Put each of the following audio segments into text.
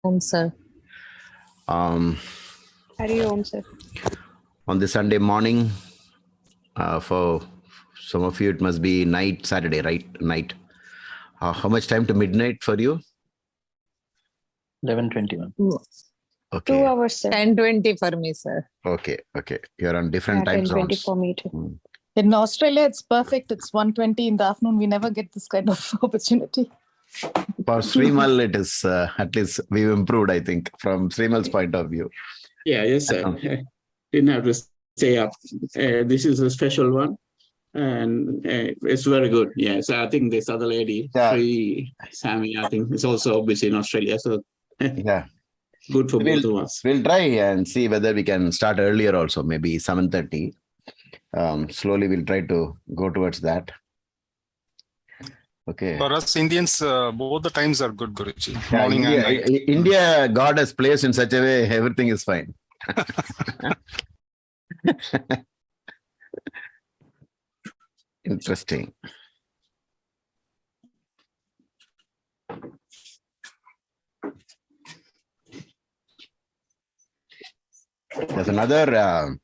Sir. Um, Hari Om, sir. on the Sunday morning, for some of you, it must be night, Saturday, right? Night. How much time to midnight for you? 11:21. Okay. 2 hours, sir. 10:20 for me, sir. Okay. You're on different time 10:20 zones. for me too. In Australia, it's perfect. It's 1:20 in the afternoon. We never get this kind of opportunity. For Srimal, it is at least we've improved, I think, from Srimal's point of view. Yes, sir. Didn't have to stay up. This is a special one, and it's very good. Yes, I think this other lady, Sri Sammy, I think is also busy in Australia. So Yeah. good for both of us. We'll try and see whether we can start earlier also, maybe 7:30. Slowly we'll try to go towards that. Okay. For us Indians, both the times are good, Guruji. Yeah, Morning India, and night. India, God has placed in such a way, everything is fine. Interesting. There's another.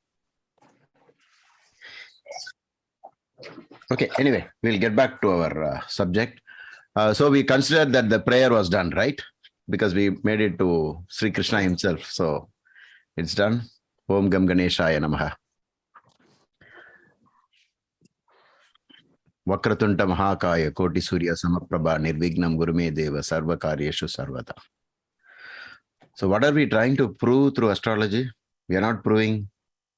Okay, anyway, we'll get back to our subject. So we consider that the prayer was done, right? Because we made it to Sri Krishna himself. So it's done. Om Gam Ganeshaya Namaha. Vakratunda Mahakaya Koti Surya Samaprabha Nirvignam Gurume Deva Sarva Karyeshu Sarvata. So what are we trying to prove through astrology? We are not proving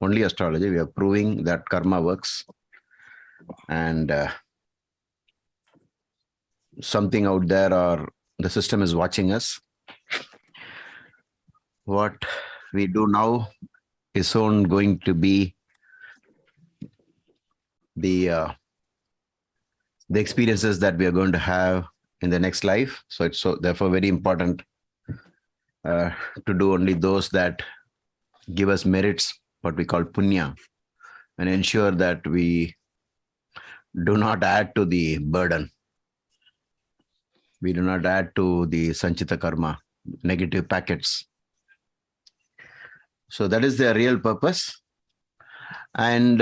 only astrology. We are proving that karma works. And something out there or the system is watching us. What we do now is soon going to be the experiences that we are going to have in the next life. So it's therefore very important to do only those that give us merits, what we call punya, and ensure that we do not add to the burden. We do not add to the sanchita karma, negative packets. So that is the real purpose. And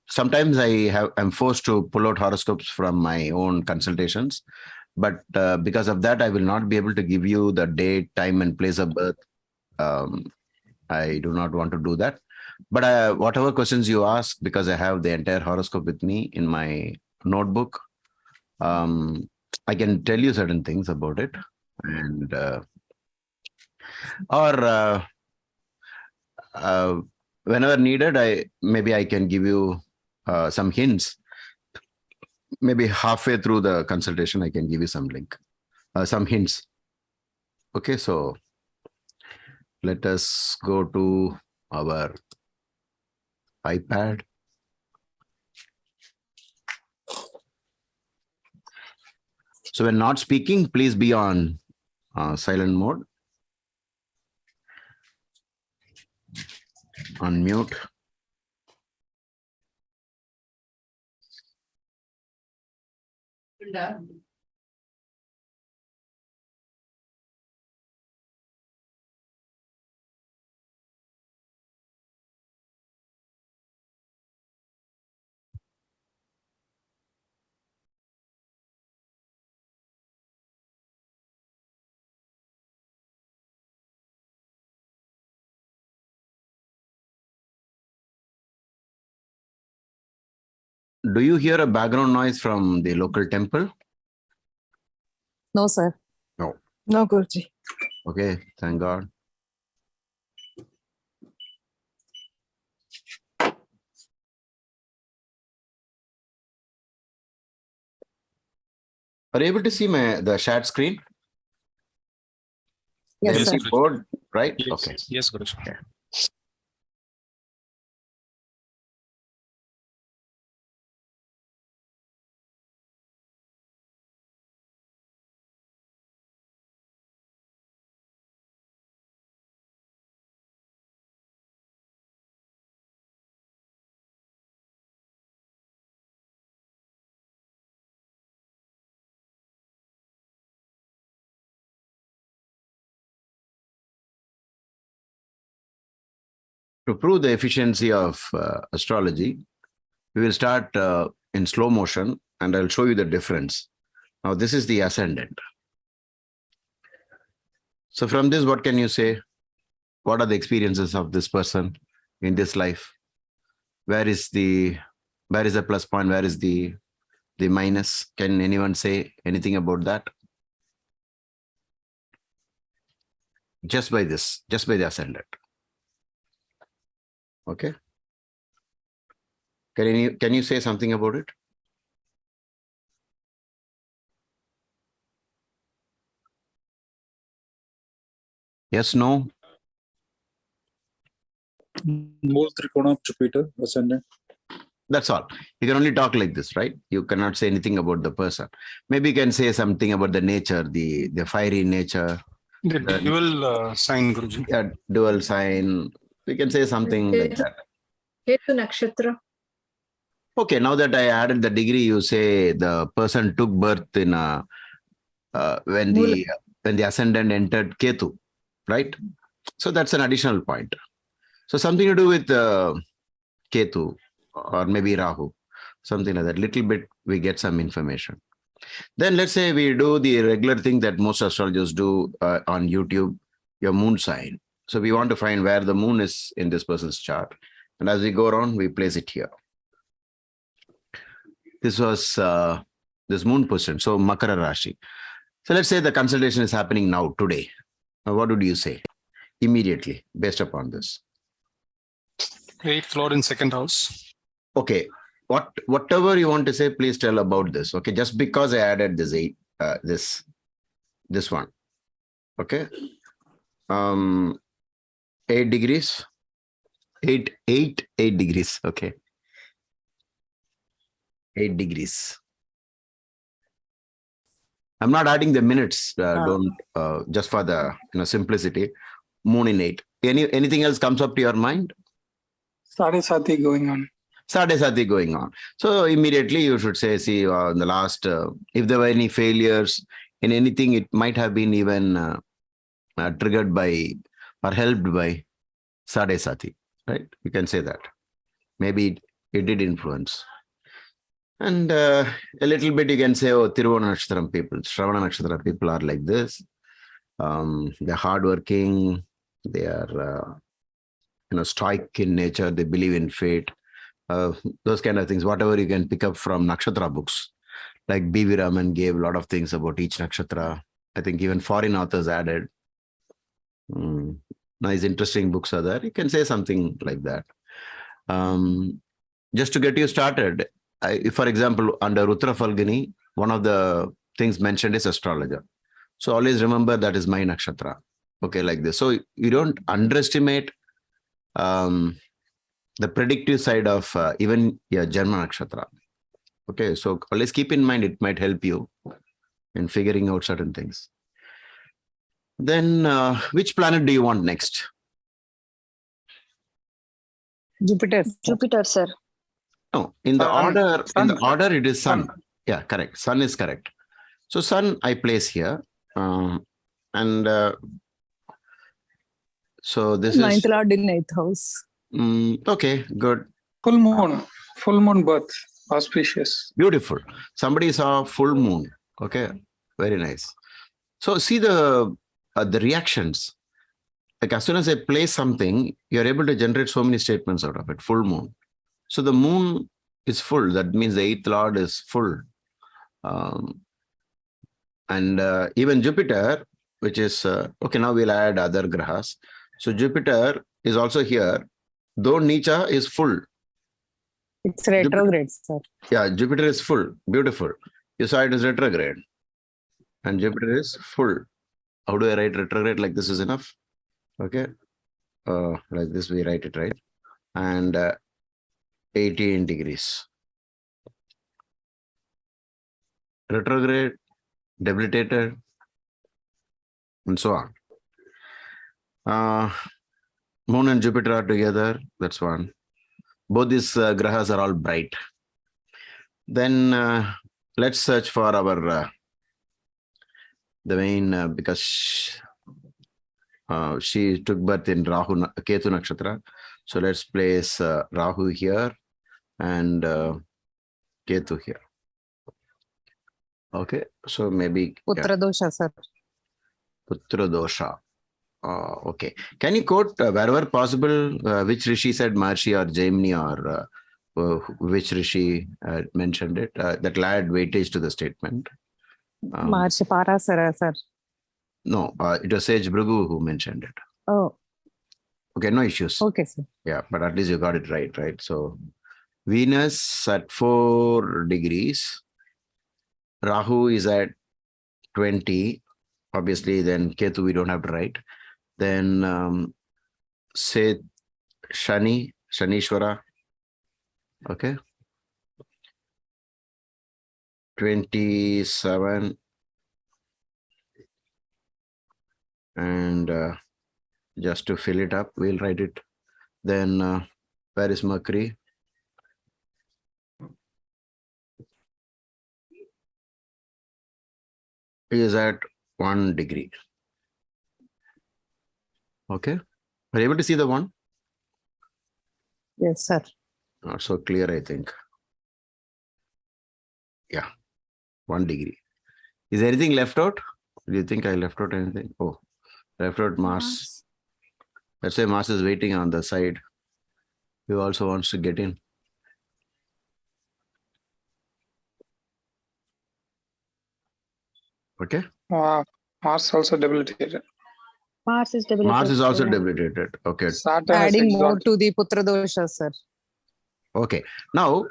sometimes I'm forced to pull out horoscopes from my own consultations. But because of that, I will not be able to give you the date, time, and place of birth. I do not want to do that. But whatever questions you ask, because I have the entire horoscope with me in my notebook, I can tell you certain things about it. And whenever needed, I can give you some hints. Maybe halfway through the consultation, I can give you some link, some hints. Okay, so let us go to our iPad. So when not speaking, please be on silent mode. Unmute. Do you hear a background noise from the local temple? No, sir. No. No, Guruji. Okay, thank God. Are you able to see the shared screen? Yes, Yes, sir. Guruji. Board, right? Yes, Okay. yes, Guruji. To prove the efficiency of astrology, we will start in slow motion and I'll show you the difference. Now, this is the ascendant. So from this, what can you say? What are the experiences of this person in this life? Where is the plus point? Where is the minus? Can anyone say anything about that? Just by this, just by the ascendant. Okay. Can you say something about it? Yes, no? Mole Trikona of Jupiter, ascendant. That's all. You can only talk like this, right? You cannot say anything about the person. Maybe you can say something about the nature, the fiery nature. The dual sign, Guruji. Yeah, dual sign. We can say something like that. Ketu nakshatra. Okay, now that I added the degree, you say the person took birth in when the ascendant entered Ketu, right? So that's an additional point. So something to do with Ketu or maybe Rahu, something like that. Little bit we get some information. Then let's say we do the regular thing that most astrologers do on YouTube, your moon sign. So we want to find where the moon is in this person's chart. And as we go around, we place it here. This was this moon position, so Makara Rashi. So let's say the consultation is happening now, today. What would you say immediately based upon this? 8th Lord in second house. Okay, whatever you want to say, please tell about this. Okay, just because I added this this one. Okay, 8 degrees, 8 degrees. Okay, 8 degrees. I'm not adding the minutes. Don't just for the simplicity. Moon in 8. Anything else comes up to your mind? Sadhe going on. Sadhe going on. So immediately you should say, see, in the last, if there were any failures in anything, it might have been even triggered by or helped by Sadhe, right? You can say that. Maybe it did influence. And a little bit you can say, oh, Tiruvana Nakshatra people, Shravana Nakshatra people are like this. They're hardworking. They are, stoic in nature. They believe in fate. Those kind of things, whatever you can pick up from nakshatra books, like B.V. Raman gave a lot of things about each nakshatra. I think even foreign authors added. Nice, interesting books are there. You can say something like that. Just to get you started, if, for example, under Uttara Falguni, one of the things mentioned is astrologer. So always remember that is my nakshatra. Okay, like this. So you don't underestimate the predictive side of even your Janma Nakshatra. Okay, so always keep in mind, it might help you in figuring out certain things. Then which planet do you want next? Jupiter. Jupiter, sir. No, in the order it is Sun. Sun. Yeah, correct. Sun is correct. So Sun I place here. So this Ninth is Lord in 8th house. okay, good. Full moon birth, auspicious. Beautiful. Somebody saw full moon. Okay, very nice. So see the reactions. Like as soon as I play something, you're able to generate so many statements out of it. Full moon. So the moon is full. That means the 8th Lord is full. And even Jupiter, which is, okay, now we'll add other grahas. So Jupiter is also here, though Nicha is full. It's retrograde, sir. Yeah, Jupiter is full. Beautiful. You saw it is retrograde. And Jupiter is full. How do I write retrograde? Like this is enough. Okay. Like this we write it, right? And 18 degrees. Retrograde, debilitated, and so on. Moon and Jupiter are together. That's one. Both these grahas are all bright. Then let's search for our the main because she took birth in Ketu Nakshatra. So let's place Rahu here and Ketu here. Okay, so maybe Putradosha, sir. Putradosha. Okay. Can you quote wherever possible which Rishi said Maharishi or Jaimini or which Rishi mentioned it? That will add weightage to the statement. Maharishi Parasara, sir. No, it was Sage Bhrigu who mentioned it. Oh, Okay, no issues. okay, sir. Yeah, but at least you got it right, right? So Venus at 4 degrees. Rahu is at 20. Obviously, then Ketu we don't have to write. Then say Shanishwara. Okay. 27. And just to fill it up, we'll write it. Then where is Mercury? He is at 1 degree. Okay. Are you able to see the one? Yes, sir. Not so clear, I think. Yeah, 1 degree. Is there anything left out? Do you think I left out anything? Oh, left out Mars. Let's say Mars is waiting on the side. He also wants to get in. Okay. Wow. Mars also debilitated. Mars is debilitated. Mars is also yeah. debilitated. Okay. Saturn is Adding more exalted. to the Putradosha, sir. Okay. Now,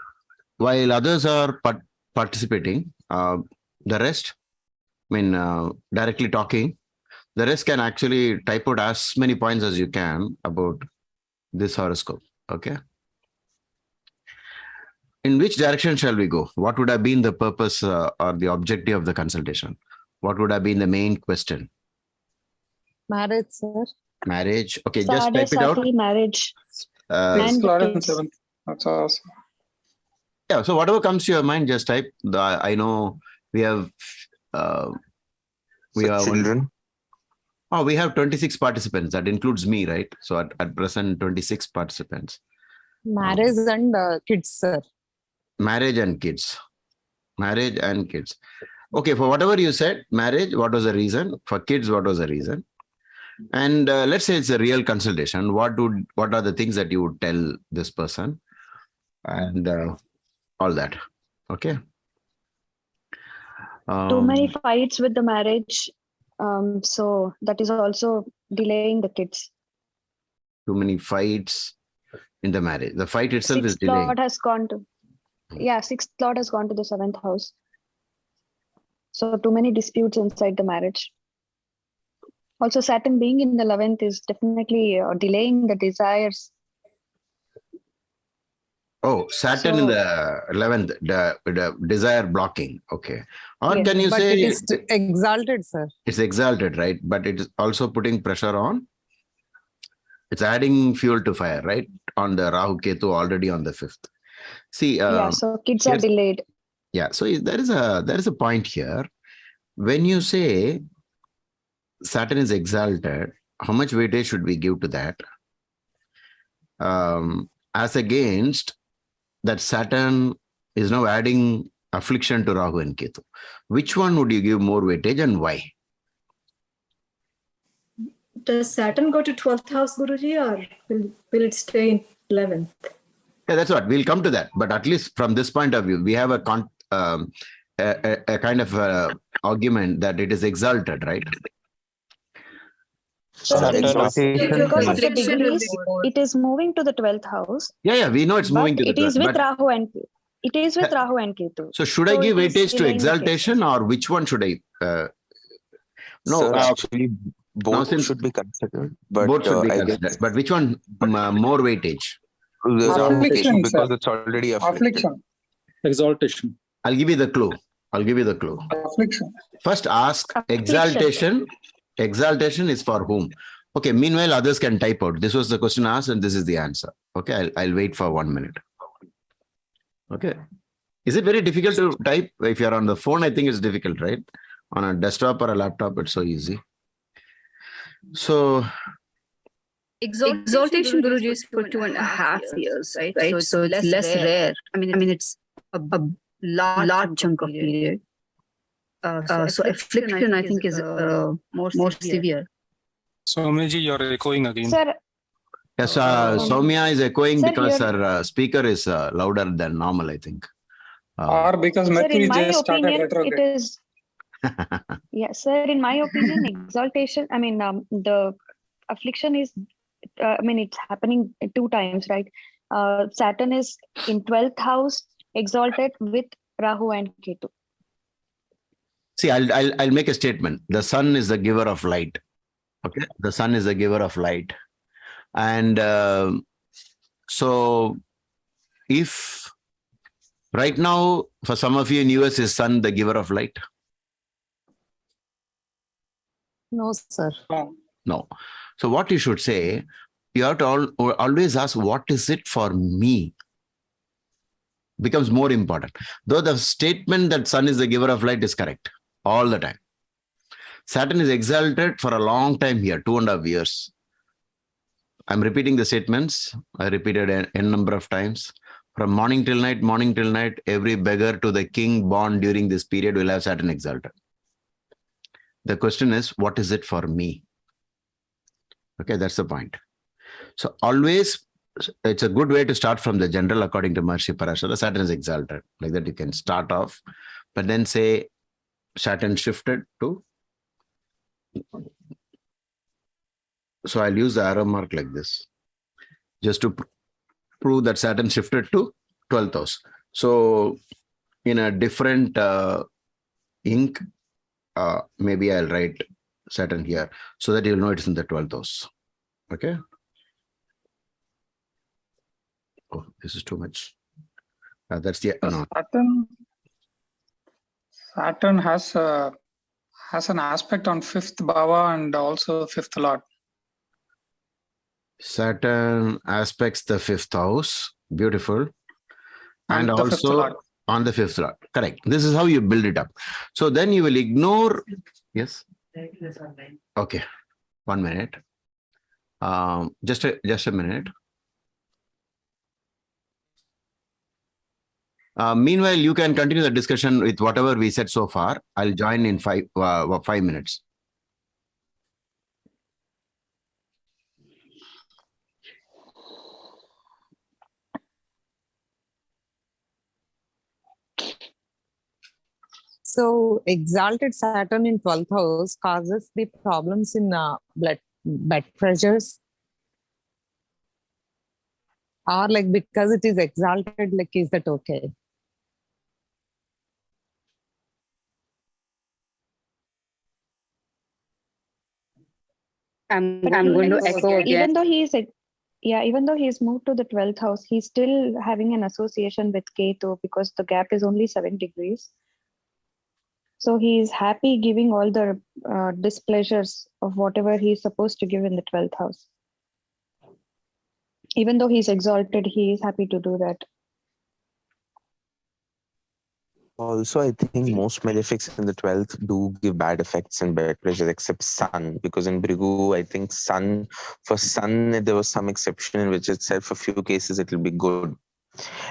while others are participating, the rest, directly talking, the rest can actually type out as many points as you can about this horoscope. Okay. In which direction shall we go? What would have been the purpose or the objective of the consultation? What would have been the main question? Marriage, sir. Marriage. Okay, just type it out. Sadasati, marriage. Sixth And Lord and kids. 7th. That's awesome. Yeah, so whatever comes to your mind, just type. I know we have children. Oh, we have 26 participants. That includes me, right? So at present, 26 participants. Marriage and kids, sir. Marriage and kids. Marriage and kids. Okay, for whatever you said, marriage, what was the reason? For kids, what was the reason? And let's say it's a real consultation. What are the things that you would tell this person? And all that. Okay. Too many fights with the marriage. So that is also delaying the kids. Too many fights in the marriage. The fight itself is Sixth delaying. Lord has gone to, Sixth Lord has gone to the 7th house. So too many disputes inside the marriage. Also, Saturn being in the 11th is definitely delaying the desires. Oh, Saturn in So- the 11th, the desire blocking. Okay. Or Yes, can you But say it is exalted, sir. it's exalted, right? But it is also putting pressure on. It's adding fuel to fire, right? On the Rahu Ketu already on the 5th. See, So kids are here's- delayed. yeah. So there is a point here. When you say Saturn is exalted, how much weightage should we give to that? As against that Saturn is now adding affliction to Rahu and Ketu. Which one would you give more weightage and why? Does Saturn go to 12th house, Guruji, or will it stay in 11th? Yeah, that's what we'll come to that. But at least from this point of view, we have a kind of argument that it is exalted, right? So Saturn because of the Restriction will degrees, be more. it is moving to the 12th house. Yeah, we know it's moving But to the it is 12th, with but- Rahu and Rahu and Ketu. So should I So give it is weightage to delaying the exaltation or which one should I? No, Sir, actually, both since- should be considered. But both should be I considered. guess But which one more weightage? the Affliction, because sir. it's already afflicted. Affliction. Exaltation. I'll give you the clue. Affliction. First ask Affliction. exaltation. Exaltation is for whom? Okay, meanwhile, others can type out. This was the question asked and this is the answer. Okay, I'll wait for 1 minute. Okay. Is it very difficult to type? If you're on the phone, I think it's difficult, right? On a desktop or a laptop, it's so easy. So Exaltation Guruji is for 2.5 years, right? So it's less rare. I mean, it's a large chunk of period. So affliction, I think, is more severe. Soumyaji, you're echoing again. Sir, Yes, Soumya is echoing Sir, because here- her speaker is louder than normal, I think. Or because sir, Mercury in my just started opinion, it retrograde. is. Yeah, sir, in my opinion, exaltation, I mean, the affliction is, I mean, it's happening 2 times, right? Saturn is in 12th house, exalted with Rahu and Ketu. See, I'll make a statement. The sun is the giver of light. Okay, the sun is the giver of light, and so if right now for some of you in US is sun the giver of light? No, sir. No. So what you should say, you have to always ask, what is it for me? Becomes more important. Though the statement that sun is the giver of light is correct all the time. Saturn is exalted for a long time here, 2.5 years. I'm repeating the statements. I repeated n number of times. From morning till night, every beggar to the king born during this period will have Saturn exalted. The question is, what is it for me? Okay, that's the point. So always, it's a good way to start from the general according to Maharishi Parashara. Saturn is exalted. Like that you can start off, but then say Saturn shifted to. So I'll use the arrow mark like this, just to prove that Saturn shifted to 12th house. So in a different ink, maybe I'll write Saturn here so that you'll know it's in the 12th house. Okay. Oh, this is too much. That's the no. Saturn has an aspect on 5th bhava and also 5th lord. Saturn aspects the 5th house. Beautiful. And the 5th also lord. on the 5th lord. Correct. This is how you build it up. So then you will ignore. Yes. Okay. 1 minute. Just a minute. Meanwhile, you can continue the discussion with whatever we said so far. I'll join in 5 minutes. So exalted Saturn in 12th house causes the problems in blood pressures, or like because it is exalted, like is that okay? I'm going to echo again. Even though he's moved to the 12th house, he's still having an association with Ketu because the gap is only 7 degrees. So he's happy giving all the displeasures of whatever he's supposed to give in the 12th house. Even though he's exalted, he is happy to do that. Also, I think most malefics in the 12th do give bad effects and bad pleasures, except Sun, because in Brigu, I think for Sun, there was some exception in which it said for few cases it will be good.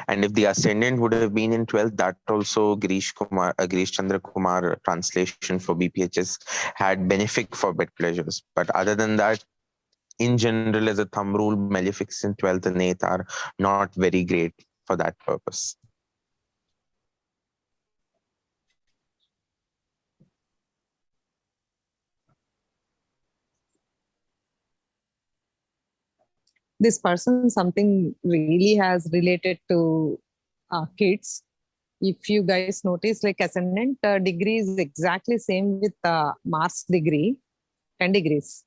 And if the ascendant would have been in 12th, that also Girish Chandra Kumar translation for BPHS had benefic for bad pleasures. But other than that, in general, as a thumb rule, malefics in 12th and 8th are not very great for that purpose. This person something really has related to kids. If you guys notice, like ascendant degree is exactly same with Mars degree, 10 degrees.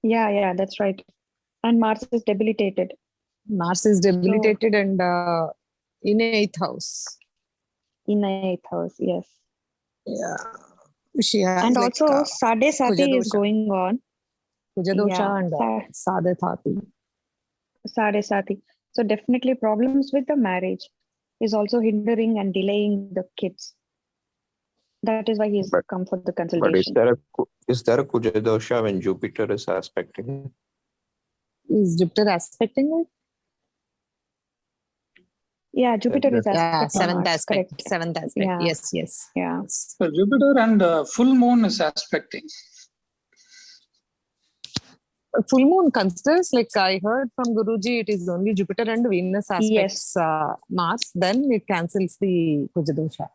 Yeah, that's right. And Mars is debilitated. Mars is debilitated and in 8th house. In 8th house, yes. Yeah. She has and like, also Sade Sati is going on. Putradosha and Sade Sati. Sade Sati. So definitely problems with the marriage is also hindering and delaying the kids. That is why he's come for the But is consultation. there a Putradosha when Jupiter is aspecting it? Is Jupiter aspecting it? Yeah, Jupiter is Yeah, aspect seventh Mars, aspect. correct. Seventh aspect. Yeah. Yes, yes. Yeah. So Jupiter and full moon is aspecting. Full moon considers, like I heard from Guruji, it is only Jupiter and Venus aspects Mars, then it cancels the Putradosha.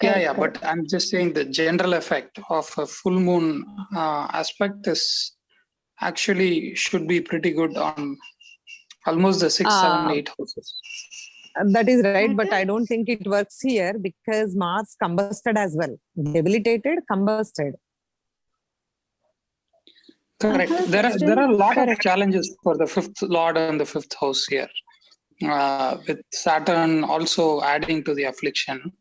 Yeah, but I'm just saying the general effect of a full moon aspect is actually should be pretty good on almost the 6, 7, 8 houses. That is right, but I don't think it works here because Mars combusted as well. Debilitated, combusted. Correct. There are a lot of challenges for the fifth lord and the fifth house here, with Saturn also adding to the affliction.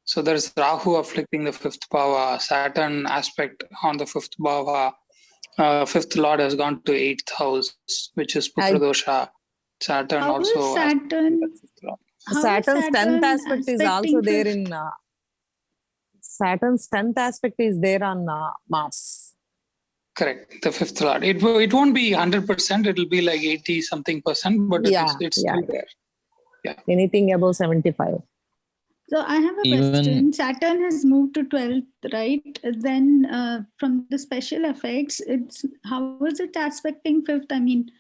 So there's Rahu afflicting the fifth bhava, Saturn aspect on the fifth bhava. Fifth lord has gone to 8th house, which is Putradosha. Saturn How also. is Saturn? Saturn's 10th aspect is also there in Saturn's 10th aspect is there on Mars. Correct, the fifth lord. It won't be 100%. It'll be like 80 something percent, but it's still there. Yeah. Anything above 75. So I have a question. Saturn has moved to 12th, right? Then from the special effects, how is it aspecting 5th? I mean,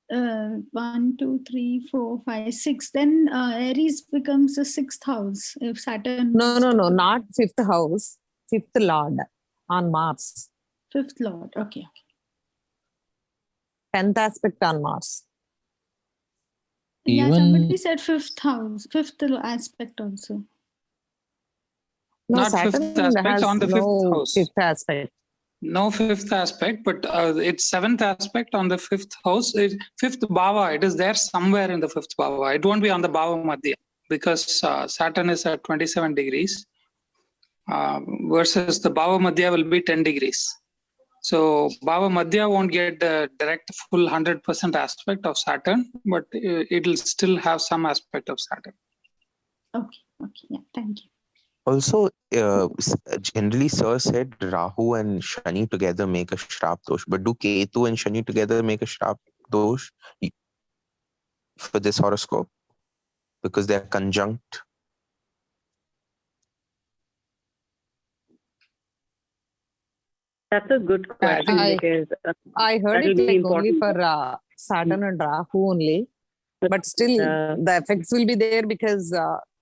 1, 2, 3, 4, 5, 6. Then Aries becomes the 6th house if Saturn. No, not 5th house. 5th lord on Mars. 5th lord, okay. 10th aspect on Mars. Yeah, somebody said 5th house, 5th aspect also. No, Not Saturn 5th aspect, has on the 5th no house. 5th aspect. No 5th aspect, but it's 7th aspect on the 5th house. 5th bhava, it is there somewhere in the 5th bhava. It won't be on the bhava madhya because Saturn is at 27 degrees versus the bhava madhya will be 10 degrees. So bhava madhya won't get the direct full 100% aspect of Saturn, but it'll still have some aspect of Saturn. Okay, yeah, thank you. Also, generally, Sir said Rahu and Shani together make a Shrap Dosh. But do Ketu and Shani together make a Shrap Dosh for this horoscope? Because they're conjunct. That's a good question because I heard it like only for Saturn and Rahu only. But still, the effects will be there because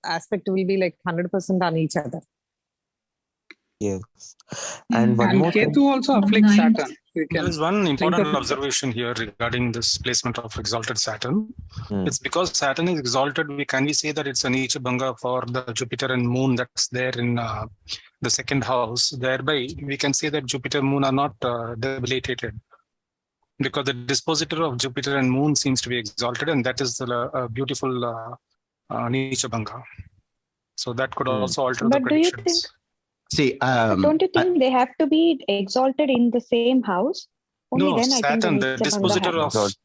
aspect will be like 100% on each other. Yes. And one more Ketu thing. also afflicts Saturn. There is one important observation here regarding this placement of exalted Saturn. It's because Saturn is exalted, can we say that it's a Nicha Bhanga for the Jupiter and Moon that's there in the second house. Thereby, we can say that Jupiter and Moon are not debilitated, because the dispositor of Jupiter and Moon seems to be exalted, and that is a beautiful Nicha Bhanga. So that could also alter the predictions. Do you think? See, don't you think they have to be exalted in the same house? Only no, then Saturn, I think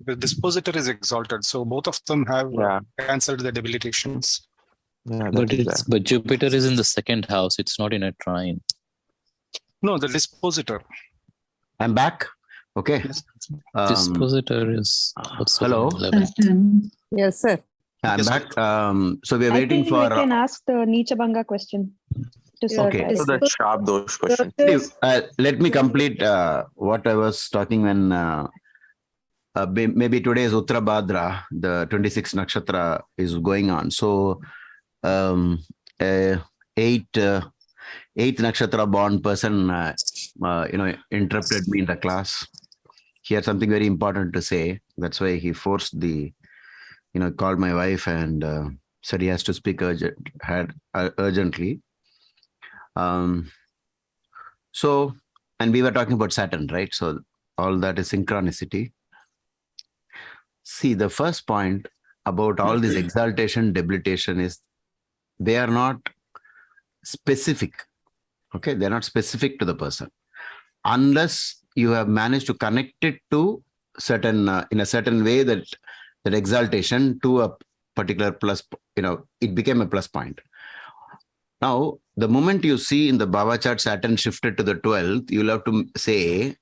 the dispositor is exalted. So both of them have cancelled the debilitations. Yeah, but Jupiter is in the second house. It's not in a trine. No, the dispositor. I'm back. Okay. Dispositor is also hello. 11th. Yes, sir. I'm back. So we're I waiting think for. we can ask the Nicha Bhanga question. Okay. So the Shrap Dosh question. Let me complete what I was talking when maybe today is Uttara Bhadra, the 26th nakshatra is going on. So eighth nakshatra born person, interrupted me in the class. He had something very important to say. That's why he forced called my wife and said he has to speak urgently. So, and we were talking about Saturn, right? So all that is synchronicity. See, the first point about all this exaltation, debilitation is they are not specific. Okay, they're not specific to the person unless you have managed to connect it to certain in a certain way that exaltation to a particular plus. It became a plus point. Now, the moment you see in the Bhava chart Saturn shifted to the 12th, you'll have to say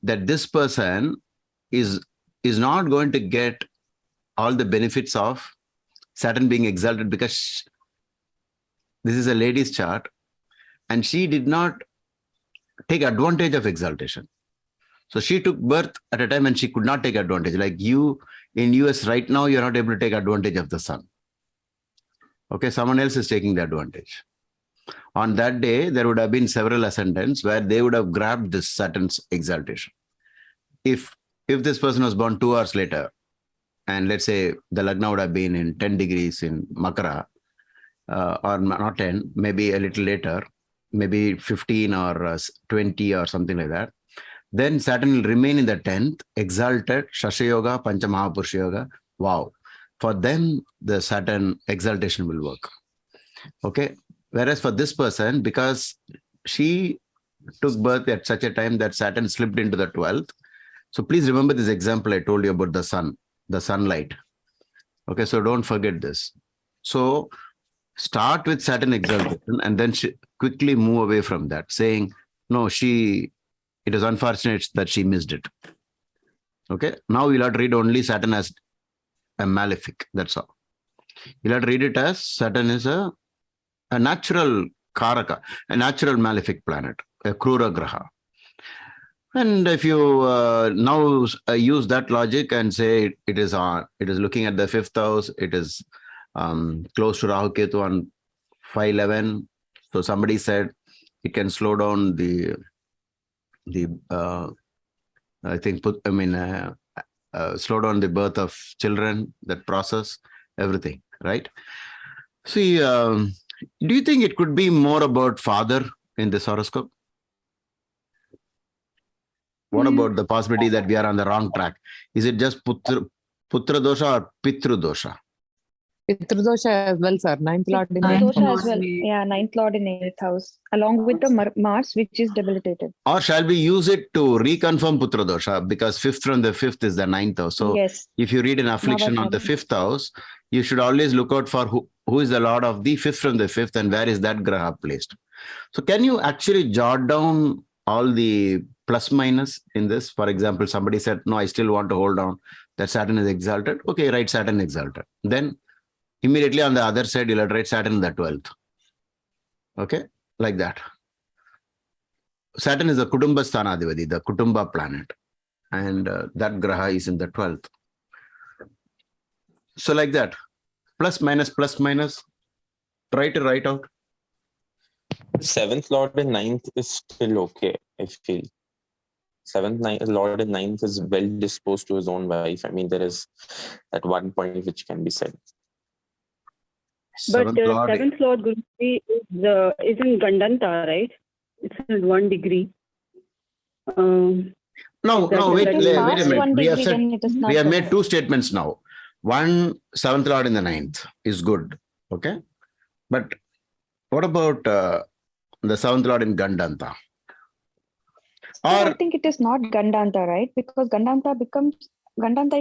that this person is not going to get all the benefits of Saturn being exalted, because this is a lady's chart and she did not take advantage of exaltation. So she took birth at a time when she could not take advantage. Like you in US right now, you're not able to take advantage of the sun. Okay, someone else is taking the advantage. On that day, there would have been several ascendants where they would have grabbed this Saturn's exaltation. If this person was born 2 hours later, and let's say the Lagna would have been in 10 degrees in Makara, or not 10, maybe a little later, maybe 15 or 20 or something like that, then Saturn will remain in the 10th, exalted, Shasha Yoga, Panchamahapursha Yoga. Wow. For them, the Saturn exaltation will work. Okay. Whereas for this person, because she took birth at such a time that Saturn slipped into the 12th. So please remember this example I told you about the sun, the sunlight. Okay. So don't forget this. So start with Saturn exaltation and then quickly move away from that, saying, no, it is unfortunate that she missed it. Okay. Now you'll have to read only Saturn as a malefic. That's all. You'll have to read it as Saturn is a natural Karaka, a natural malefic planet, a Krura Graha. And if you now use that logic and say it is looking at the 5th house, it is close to Rahu Ketu on 511. So somebody said it can slow down slow down the birth of children, that process, everything, right? See, do you think it could be more about father in this horoscope? What about the possibility that we are on the wrong track? Is it just Putradosha or Pitradosha? Pitradosha as well, sir. 9th Lord in 9th 9th house. as well. Yeah, 9th Lord in 8th house, along with the Mars, which is debilitated. Or shall we use it to reconfirm Putradosha? Because 5th from the 5th is the 9th house. So yes, if you read an affliction on the 5th house, you should always look out for who is the Lord of the 5th from the 5th and where is that Graha placed. So can you actually jot down all the plus minus in this? For example, somebody said, no, I still want to hold on that Saturn is exalted. Okay, write Saturn exalted. Then immediately on the other side, you'll write Saturn in the 12th. Okay, like that. Saturn is the Kutumba Sthanadivadi, the Kutumba planet. And that Graha is in the 12th. So like that. Plus minus, try to write out. 7th Lord in 9th is still okay, I feel. 7th Lord in 9th is well disposed to his own wife. I mean, there is at one point which can be said. But 7th Lord Guruji is in Gandanta, right? It's in 1 degree. No, wait a minute. We have made 2 statements now. One, 7th Lord in the 9th is good. Okay. But what about the 7th Lord in Gandanta? I think it is not Gandanta, right? Because Gandanta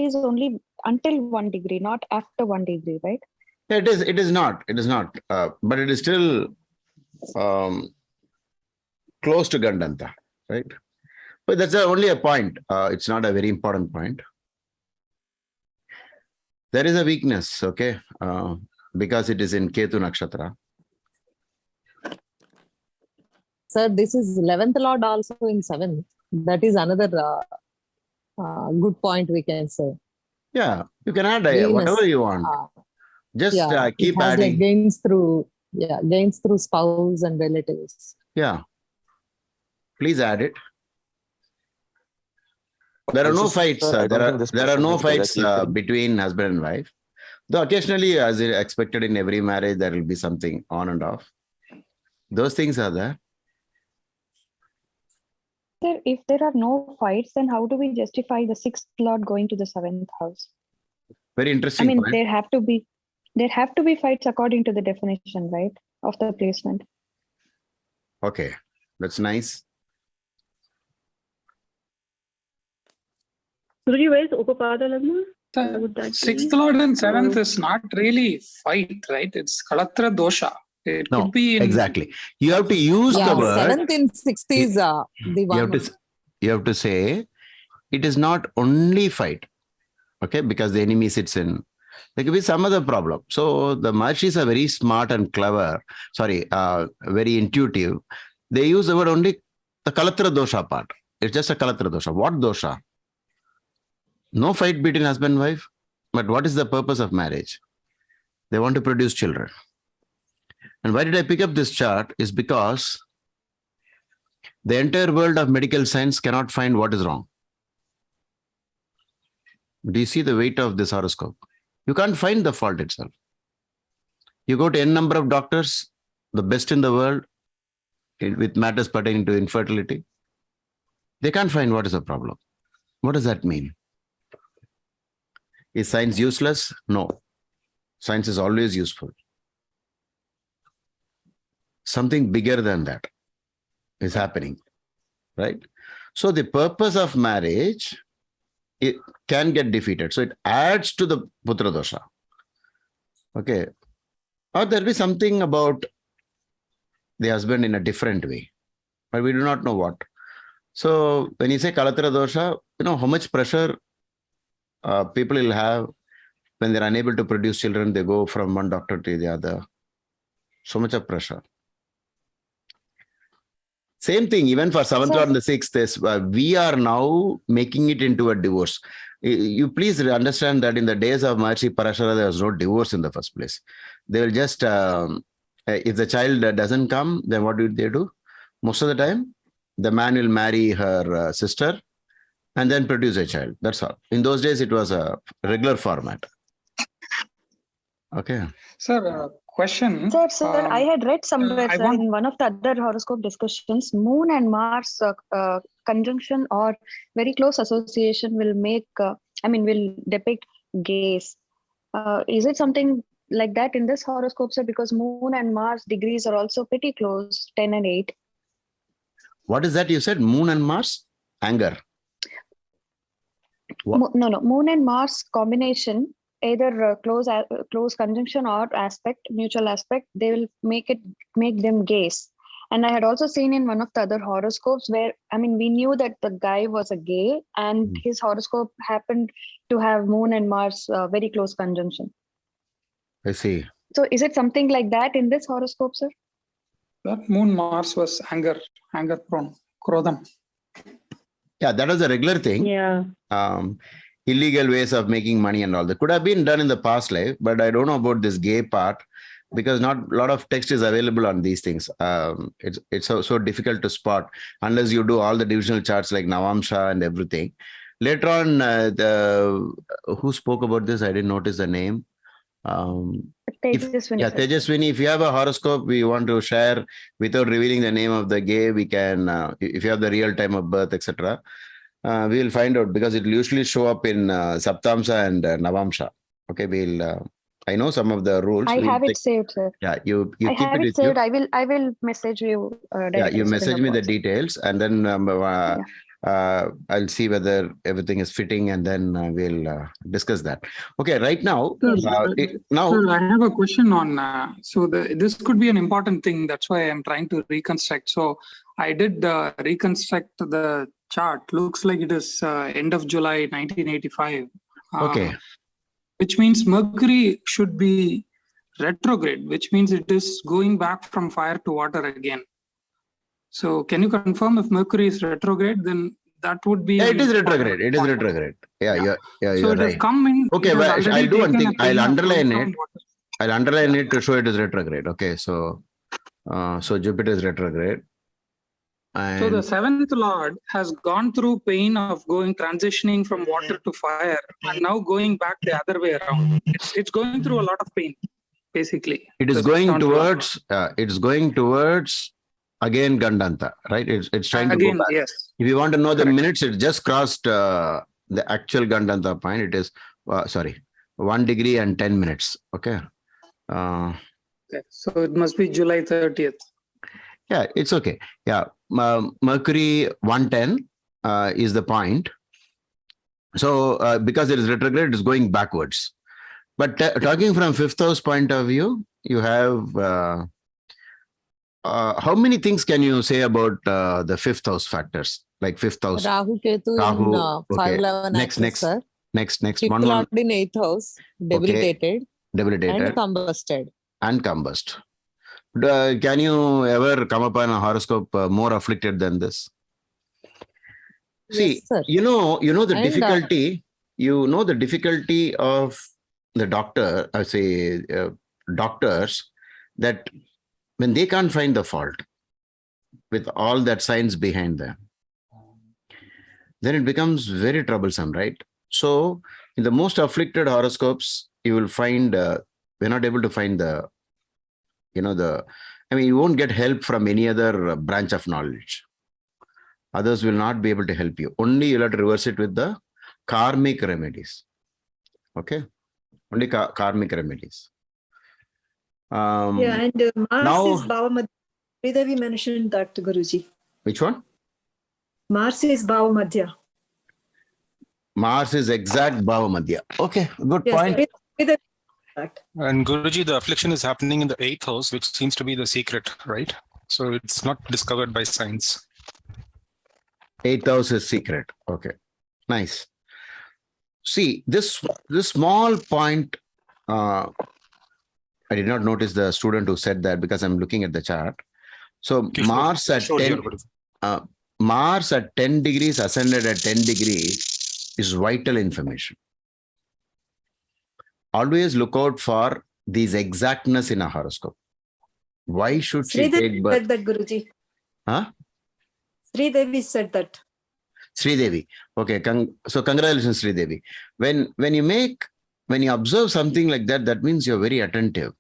is only until 1 degree, not after 1 degree, right? It is not. But it is still close to Gandanta, right? But that's only a point. It's not a very important point. There is a weakness, okay, because it is in Ketu Nakshatra. Sir, this is 11th Lord also in 7th. That is another good point we can say. Yeah, you can add whatever you want. Just keep adding. Like gains through spouse and relatives. Yeah. Please add it. There are no fights. There are no fights between husband and wife. Though occasionally, as expected in every marriage, there will be something on and off. Those things are there. Sir, if there are no fights, then how do we justify the 6th Lord going to the 7th house? Very interesting. I mean, there have to be fights according to the definition, right, of the placement. Okay, that's nice. Guruji, where is Upapada Lagna? The 6th Lord and 7th is not really fight, right? It's Kalatra Dosha. It No, could be in, exactly. You have to use the word. 7th and 6th is the one. You have to say it is not only fight. Okay, because the enemy sits in. There could be some other problem. So the Mahārishis are very smart and clever. Very intuitive. They use the word only the Kalatra dosha part. It's just a Kalatra dosha. What dosha? No fight between husband and wife. But what is the purpose of marriage? They want to produce children. And why did I pick up this chart is because the entire world of medical science cannot find what is wrong. Do you see the weight of this horoscope? You can't find the fault itself. You go to n number of doctors, the best in the world, with matters pertaining to infertility. They can't find what is the problem. What does that mean? Is science useless? No. Science is always useful. Something bigger than that is happening, right? So the purpose of marriage, it can get defeated. So it adds to the Putradosha. Okay. Or there'll be something about the husband in a different way, but we do not know what. So when you say Kalatra dosha, you know how much pressure people will have when they're unable to produce children. They go from one doctor to the other. So much of pressure. Same thing, even for 7th or the 6th, we are now making it into a divorce. You please understand that in the days of Maharishi Parashara, there was no divorce in the first place. They will just, if the child doesn't come, then what do they do? Most of the time, the man will marry her sister and then produce a child. That's all. In those days, it was a regular format. Okay. Sir, question. Sir, I had read somewhere, sir, in one of the other horoscope discussions, Moon and Mars conjunction or very close association will make, will depict gaze. Is it something like that in this horoscope, sir? Because Moon and Mars degrees are also pretty close, 10 and 8. What is that you said? Moon and Mars? Anger. No. Moon and Mars combination, either close conjunction or aspect, mutual aspect, they will make them gaze. And I had also seen in one of the other horoscopes where, we knew that the guy was a gay and his horoscope happened to have Moon and Mars very close conjunction. I see. So is it something like that in this horoscope, sir? That Moon Mars was anger prone, Krodham. Yeah, that was a regular thing. Yeah. Illegal ways of making money and all that could have been done in the past life, but I don't know about this gay part because not a lot of text is available on these things. It's so difficult to spot unless you do all the divisional charts like Navamsha and everything. Later on, who spoke about this? I didn't notice the name. Tejaswini, if you have a horoscope we want to share without revealing the name of the gay, we can, if you have the real time of birth, etc. We will find out because it will usually show up in Saptamsa and Navamsha. Okay, I know some of the rules. I have it saved, sir. Yeah, you I keep have it it saved. You. I will message you. Yeah, you message me the details, and then I'll see whether everything is fitting, and then we'll discuss that. Okay, right now. Sir, I have a question on. This could be an important thing. That's why I'm trying to reconstruct. So I did reconstruct the chart. Looks like it is end of July 1985. Okay. Which means Mercury should be retrograde, which means it is going back from fire to water again. So can you confirm if Mercury is retrograde, then that would be... Yeah, it is retrograde. It is retrograde. Yeah, so you're it right. has come in... Okay, well, I'll do one thing. I'll underline it. I'll underline it to show it is retrograde. Okay, so Jupiter is retrograde. And so the 7th Lord has gone through pain of transitioning from water to fire and now going back the other way around. It's going through a lot of pain, basically. It is going towards, again Gandanta, right? It's trying to go back. Yes. If you want to know the minutes, it just crossed the actual Gandanta point. It is, 1 degree and 10 minutes. Okay. Okay. So it must be July 30th. Yeah, it's okay. Yeah. Mercury 110 is the point. So because it is retrograde, it is going backwards. But talking from 5th house point of view, you have how many things can you say about the fifth house factors? Like fifth house. Rahu Ketu Rahu, in okay. 511 Next, axis, sir. Next. Fifth lord in 8th house, debilitated, Debilitated. and combusted. And combust. Can you ever come upon a horoscope more afflicted than this? See, Yes, sir. you know the And, difficulty. You know the difficulty of the doctor. I say doctors, that when they can't find the fault with all that science behind them, then it becomes very troublesome, right? So, in the most afflicted horoscopes, you will find we're not able to find the, you won't get help from any other branch of knowledge. Others will not be able to help you. Only you'll have to reverse it with the karmic remedies. Okay? Only karmic remedies. And Mars now, is Bhava Madhya. Sridevi mentioned that, Guruji. Which one? Mars is Bhava Madhya. Mars is exact Bhava Madhya. Okay, good point. And Guruji, the affliction is happening in the 8th house, which seems to be the secret, right? So it's not discovered by science. 8th house is secret. Okay, nice. See, this small point, I did not notice the student who said that because I'm looking at the chart. So Mars at 10 degrees, ascended at 10 degrees is vital information. Always look out for these exactness in a horoscope. Why should she take birth? Said that, Guruji. Huh? Sridevi said that. Sridevi. Okay. So congratulations, Sridevi. When you observe something like that, that means you're very attentive.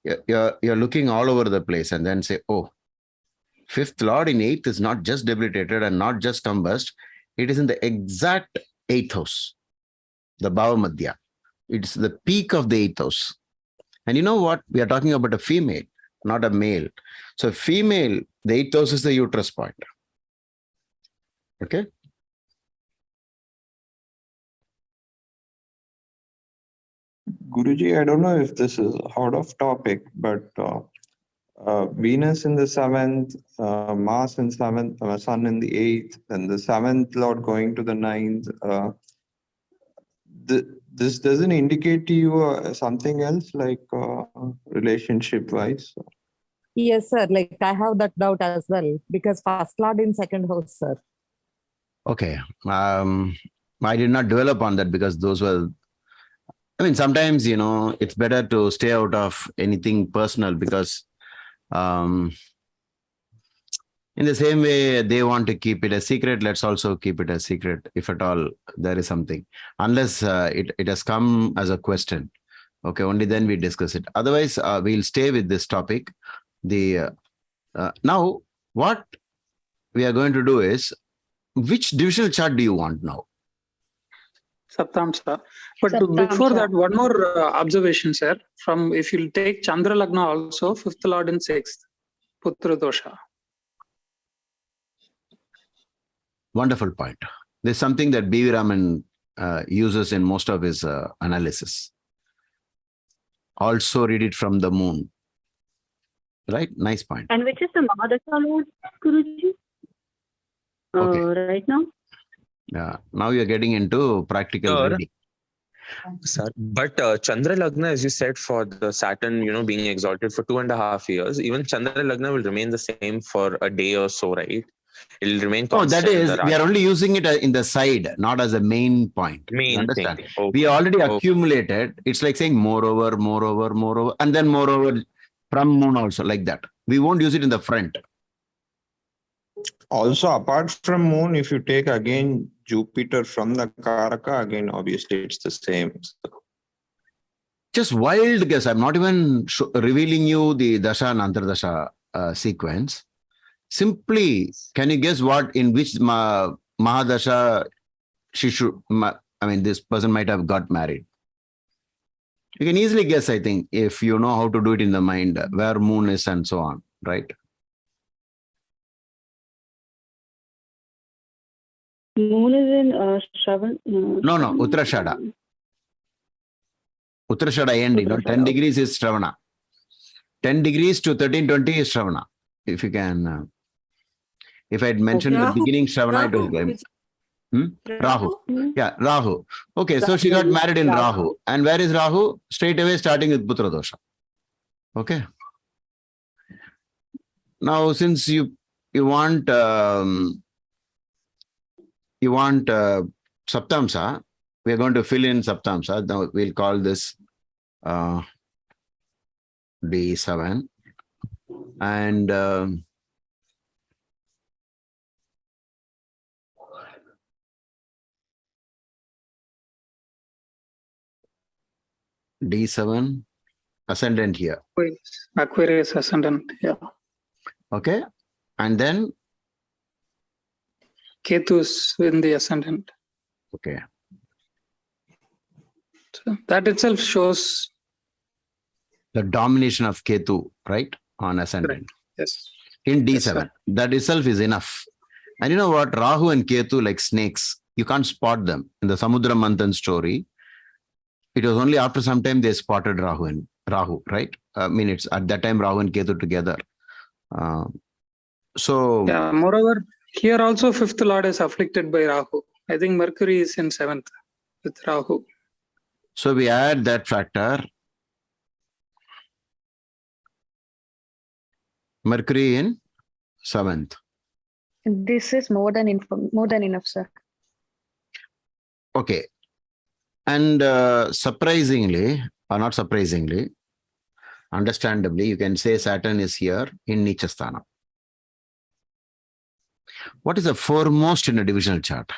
You're looking all over the place and then say, oh, fifth lord in 8th is not just debilitated and not just combust. It is in the exact 8th house, the Bhava Madhya. It's the peak of the 8th house. And you know what? We are talking about a female, not a male. So female, the 8th house is the uterus point. Okay. Guruji, I don't know if this is out of topic, but Venus in the 7th, Mars in 7th, Sun in the 8th, and the 7th Lord going to the 9th. This doesn't indicate to you something else, like relationship-wise? Yes, sir. Like I have that doubt as well because first lord in 2nd house, sir. Okay. I did not develop on that because those were, sometimes, it's better to stay out of anything personal because in the same way they want to keep it a secret, let's also keep it a secret if at all there is something. Unless it has come as a question. Okay, only then we discuss it. Otherwise, we'll stay with this topic. Now, what we are going to do is, which divisional chart do you want now? Saptamsha. But before that, one more observation, sir. From if you take Chandra Lagna also, 5th Lord in 6th, Putradosha. Wonderful point. There's something that B.V. Raman uses in most of his analysis. Also read it from the moon. Right? Nice point. And which is the Mahadasha Lord, Guruji? Okay. Right now? Yeah. Now you're getting into practical reading. Sir, but Chandra Lagna, as you said, for the Saturn, being exalted for 2.5 years, even Chandra Lagna will remain the same for a day or so, right? It will remain constant. Oh, that is, we are only using it in the side, not as a main point. Main understand? thing. Okay. We already accumulated. It's like saying moreover, and then moreover from moon also, like that. We won't use it in the front. Also, apart from moon, if you take again Jupiter from the Karaka, again, obviously it's the same. Just wild guess. I'm not even revealing you the Dasha and Antardasha sequence. Simply, can you guess in which Mahadasha this person might have got married? You can easily guess, I think, if you know how to do it in the mind, where moon is and so on, right? Moon is in Shravan. No, Uttarashada. Uttarashada end, 10 degrees is Shravana. 10 degrees to 1320 is Shravana. if you can, if I had mentioned in the beginning, Shravana, it was going. Rahu. Yeah, Rahu. Okay, so she got married in Rahu. And where is Rahu? Straight away starting with Putradosha. Okay. Now, since you want Saptamsa, we are going to fill in Saptamsa. Now we'll call this D7. And D7 ascendant here. Aquarius ascendant, yeah. Okay. And then Ketu's in the ascendant. Okay. So that itself shows the domination of Ketu, right? On ascendant. Correct. Yes. In D7. Yes, that itself is enough. And you know what? Rahu and Ketu, like snakes, you can't spot them. In the Samudra Manthan story, it was only after some time they spotted Rahu, right? I mean, it's at that time Rahu and Ketu together. So yeah, moreover, here also fifth lord is afflicted by Rahu. I think Mercury is in 7th with Rahu. So we add that factor. Mercury in 7th. This is more than enough, sir. Okay. And surprisingly, or not surprisingly, understandably, you can say Saturn is here in Nichasthana. What is the foremost in a divisional chart?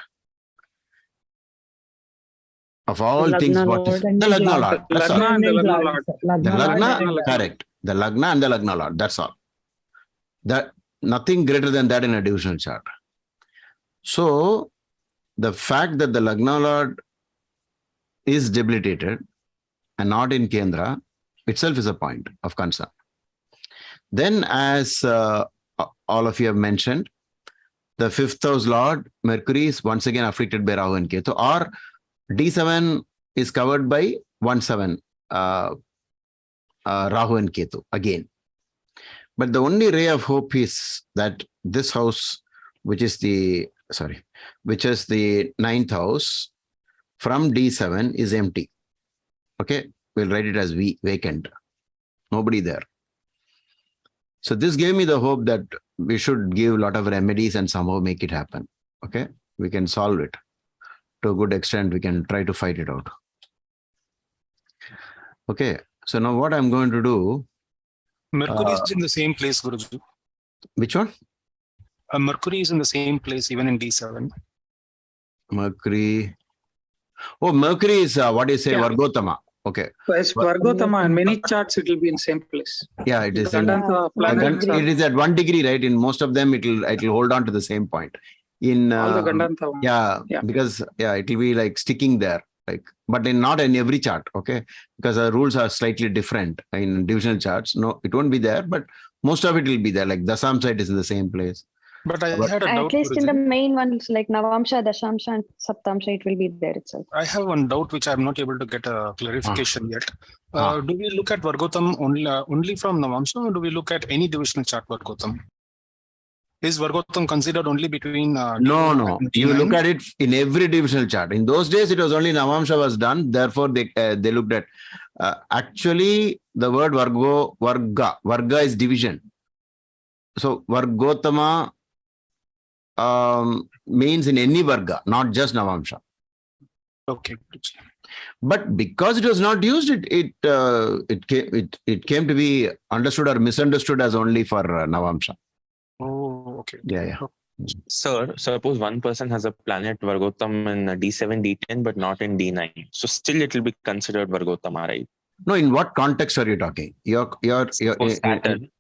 Of all things, what is the Lagna Lord? That's all. The Lagna, correct. The Lagna and the Lagna Lord. That's all. That nothing greater than that in a divisional chart. So the fact that the Lagna Lord is debilitated and not in Kendra itself is a point of concern. Then, as all of you have mentioned, the fifth house Lord, Mercury, is once again afflicted by Rahu and Ketu, or D7 is covered by 1-7 Rahu and Ketu again. But the only ray of hope is that this house, which is the ninth house, from D7 is empty. Okay, we'll write it as vacant. Nobody there. So this gave me the hope that we should give a lot of remedies and somehow make it happen. Okay, we can solve it. To a good extent, we can try to fight it out. Okay, so now what I'm going to do. Mercury is in the same place, Guruji. Which one? Mercury is in the same place, even in D7. Mercury. Oh, Mercury is what do you say, Vargotama. Okay. So it's Vargotama, and many charts it will be in same place. Yeah, it is. It is at 1 degree, right? In most of them, it will hold on to the same point. In all the Gandanta ones. Yeah, because it will be like sticking there, like, but not in every chart. Okay, because the rules are slightly different in divisional charts. No, it won't be there, but most of it will be there. Like the Dasam site is in the same place. But I had a doubt. At least in the main ones like Navamsha, Dashamsha, and Saptamsha, it will be there itself. I have one doubt which I'm not able to get a clarification yet. Do we look at Vargotam only from Navamsha, or do we look at any divisional chart Vargotam? Is Vargotam considered only between? No. You look at it in every divisional chart. In those days, it was only Navamsha was done. Therefore, they looked at. Actually, the word Varga is division. So Vargotama means in any Varga, not just Navamsha. Okay. But because it was not used, it came to be understood or misunderstood as only for Navamsha. Oh, okay. Yeah. Sir, suppose one person has a planet Vargotam in D7, D10, but not in D9. So still it will be considered Vargotama, right? No, in what context are you talking? You're Saturn.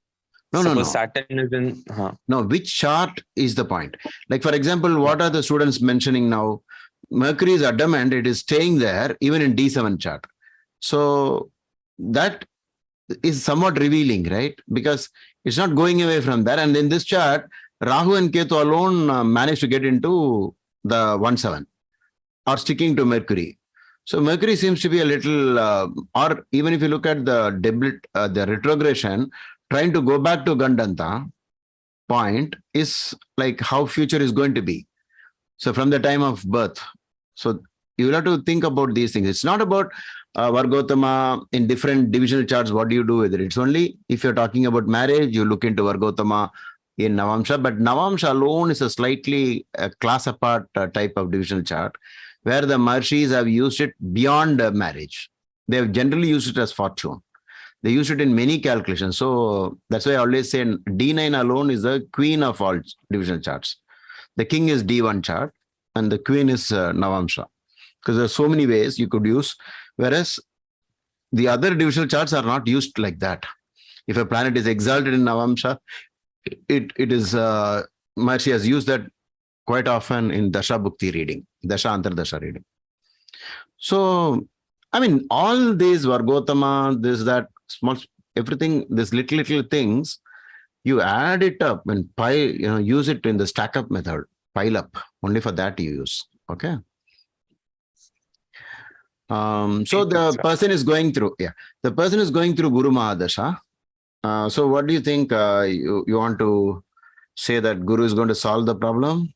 No. Saturn is in. No, which chart is the point? Like, for example, what are the students mentioning now? Mercury is adamant, it is staying there even in D7 chart. So that is somewhat revealing, right? Because it's not going away from that. And in this chart, Rahu and Ketu alone managed to get into the 1-7 or sticking to Mercury. So Mercury seems to be a little, or even if you look at the retrogression, trying to go back to Gandanta, point is like how future is going to be. So from the time of birth. So you will have to think about these things. It's not about Vargotama in different divisional charts. What do you do with it? It's only if you're talking about marriage, you look into Vargotama in Navamsha. But Navamsha alone is a slightly class apart type of divisional chart where the Maharshis have used it beyond marriage. They have generally used it as fortune. They use it in many calculations. So that's why I always say D9 alone is the queen of all divisional charts. The king is D1 chart and the queen is Navamsha. Because there are so many ways you could use, whereas the other divisional charts are not used like that. If a planet is exalted in Navamsha, it is, Maharshi has used that quite often in Dasha Bhukti reading, Dasha Antardasha reading. So, I mean, all these Vargotama, this, that, small, everything, these little things, you add it up and pile, use it in the stack up method, pile up. Only for that you use. Okay. So the person is going through, the person is going through Guru Mahadasha. So what do you think? You want to say that Guru is going to solve the problem?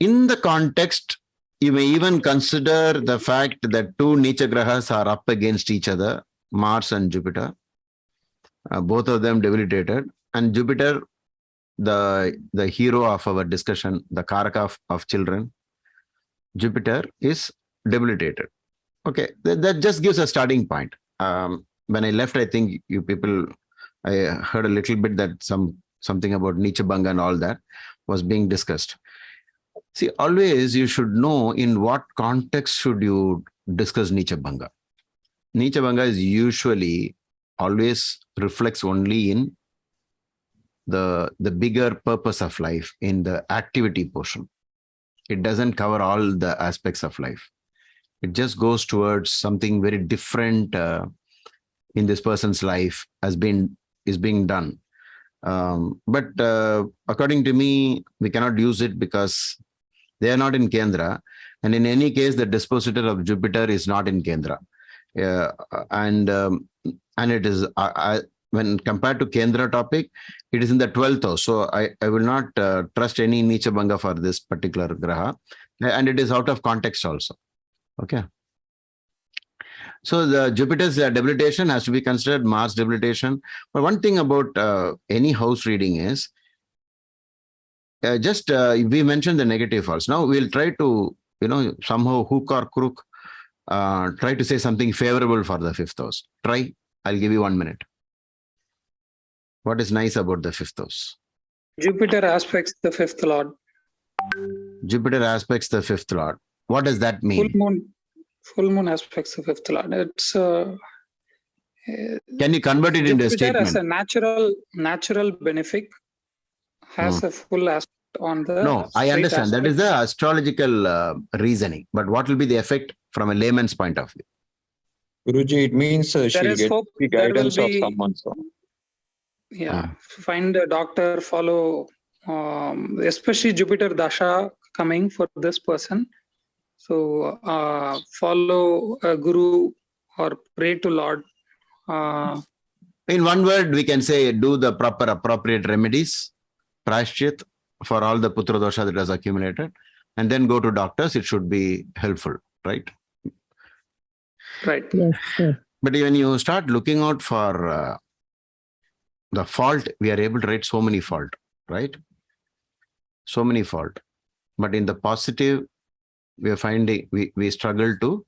In the context, you may even consider the fact that two Nicha Grahas are up against each other, Mars and Jupiter. Both of them debilitated. And Jupiter, the hero of our discussion, the Karaka of children, Jupiter is debilitated. Okay, that just gives a starting point. When I left, I think you people, I heard a little bit that something about Nicha Banga and all that was being discussed. See, always you should know in what context should you discuss Nicha Banga. Nicha Banga is usually always reflects only in the bigger purpose of life, in the activity portion. It doesn't cover all the aspects of life. It just goes towards something very different in this person's life is being done. But according to me, we cannot use it because they are not in Kendra. And in any case, the dispositor of Jupiter is not in Kendra. And it is, when compared to Kendra topic, it is in the 12th house. So I will not trust any Nicha Banga for this particular Graha. And it is out of context also. Okay. So the Jupiter's debilitation has to be considered, Mars debilitation. But one thing about any house reading is, we mentioned the negative house. Now we'll try to, somehow hook or crook, try to say something favorable for the 5th house. Try. I'll give you 1 minute. What is nice about the 5th house? Jupiter aspects the 5th lord. Jupiter aspects the 5th lord. What does that mean? Full moon aspects the 5th lord. It's can you convert it into a statement? Jupiter as a natural benefic has a full aspect on the. No, I understand. That is the astrological reasoning. But what will be the effect from a layman's point of view? Guruji, it means she'll get the guidance of someone. So. Yeah, find a doctor, follow, especially Jupiter Dasha coming for this person. So follow a guru or pray to Lord. In one word, we can say do the proper appropriate remedies, prashchit, for all the Putradosha that has accumulated, and then go to doctors. It should be helpful, right? Right. Yes, sir. But when you start looking out for the fault, we are able to write so many fault, right? So many fault. But in the positive, we are finding, we struggle to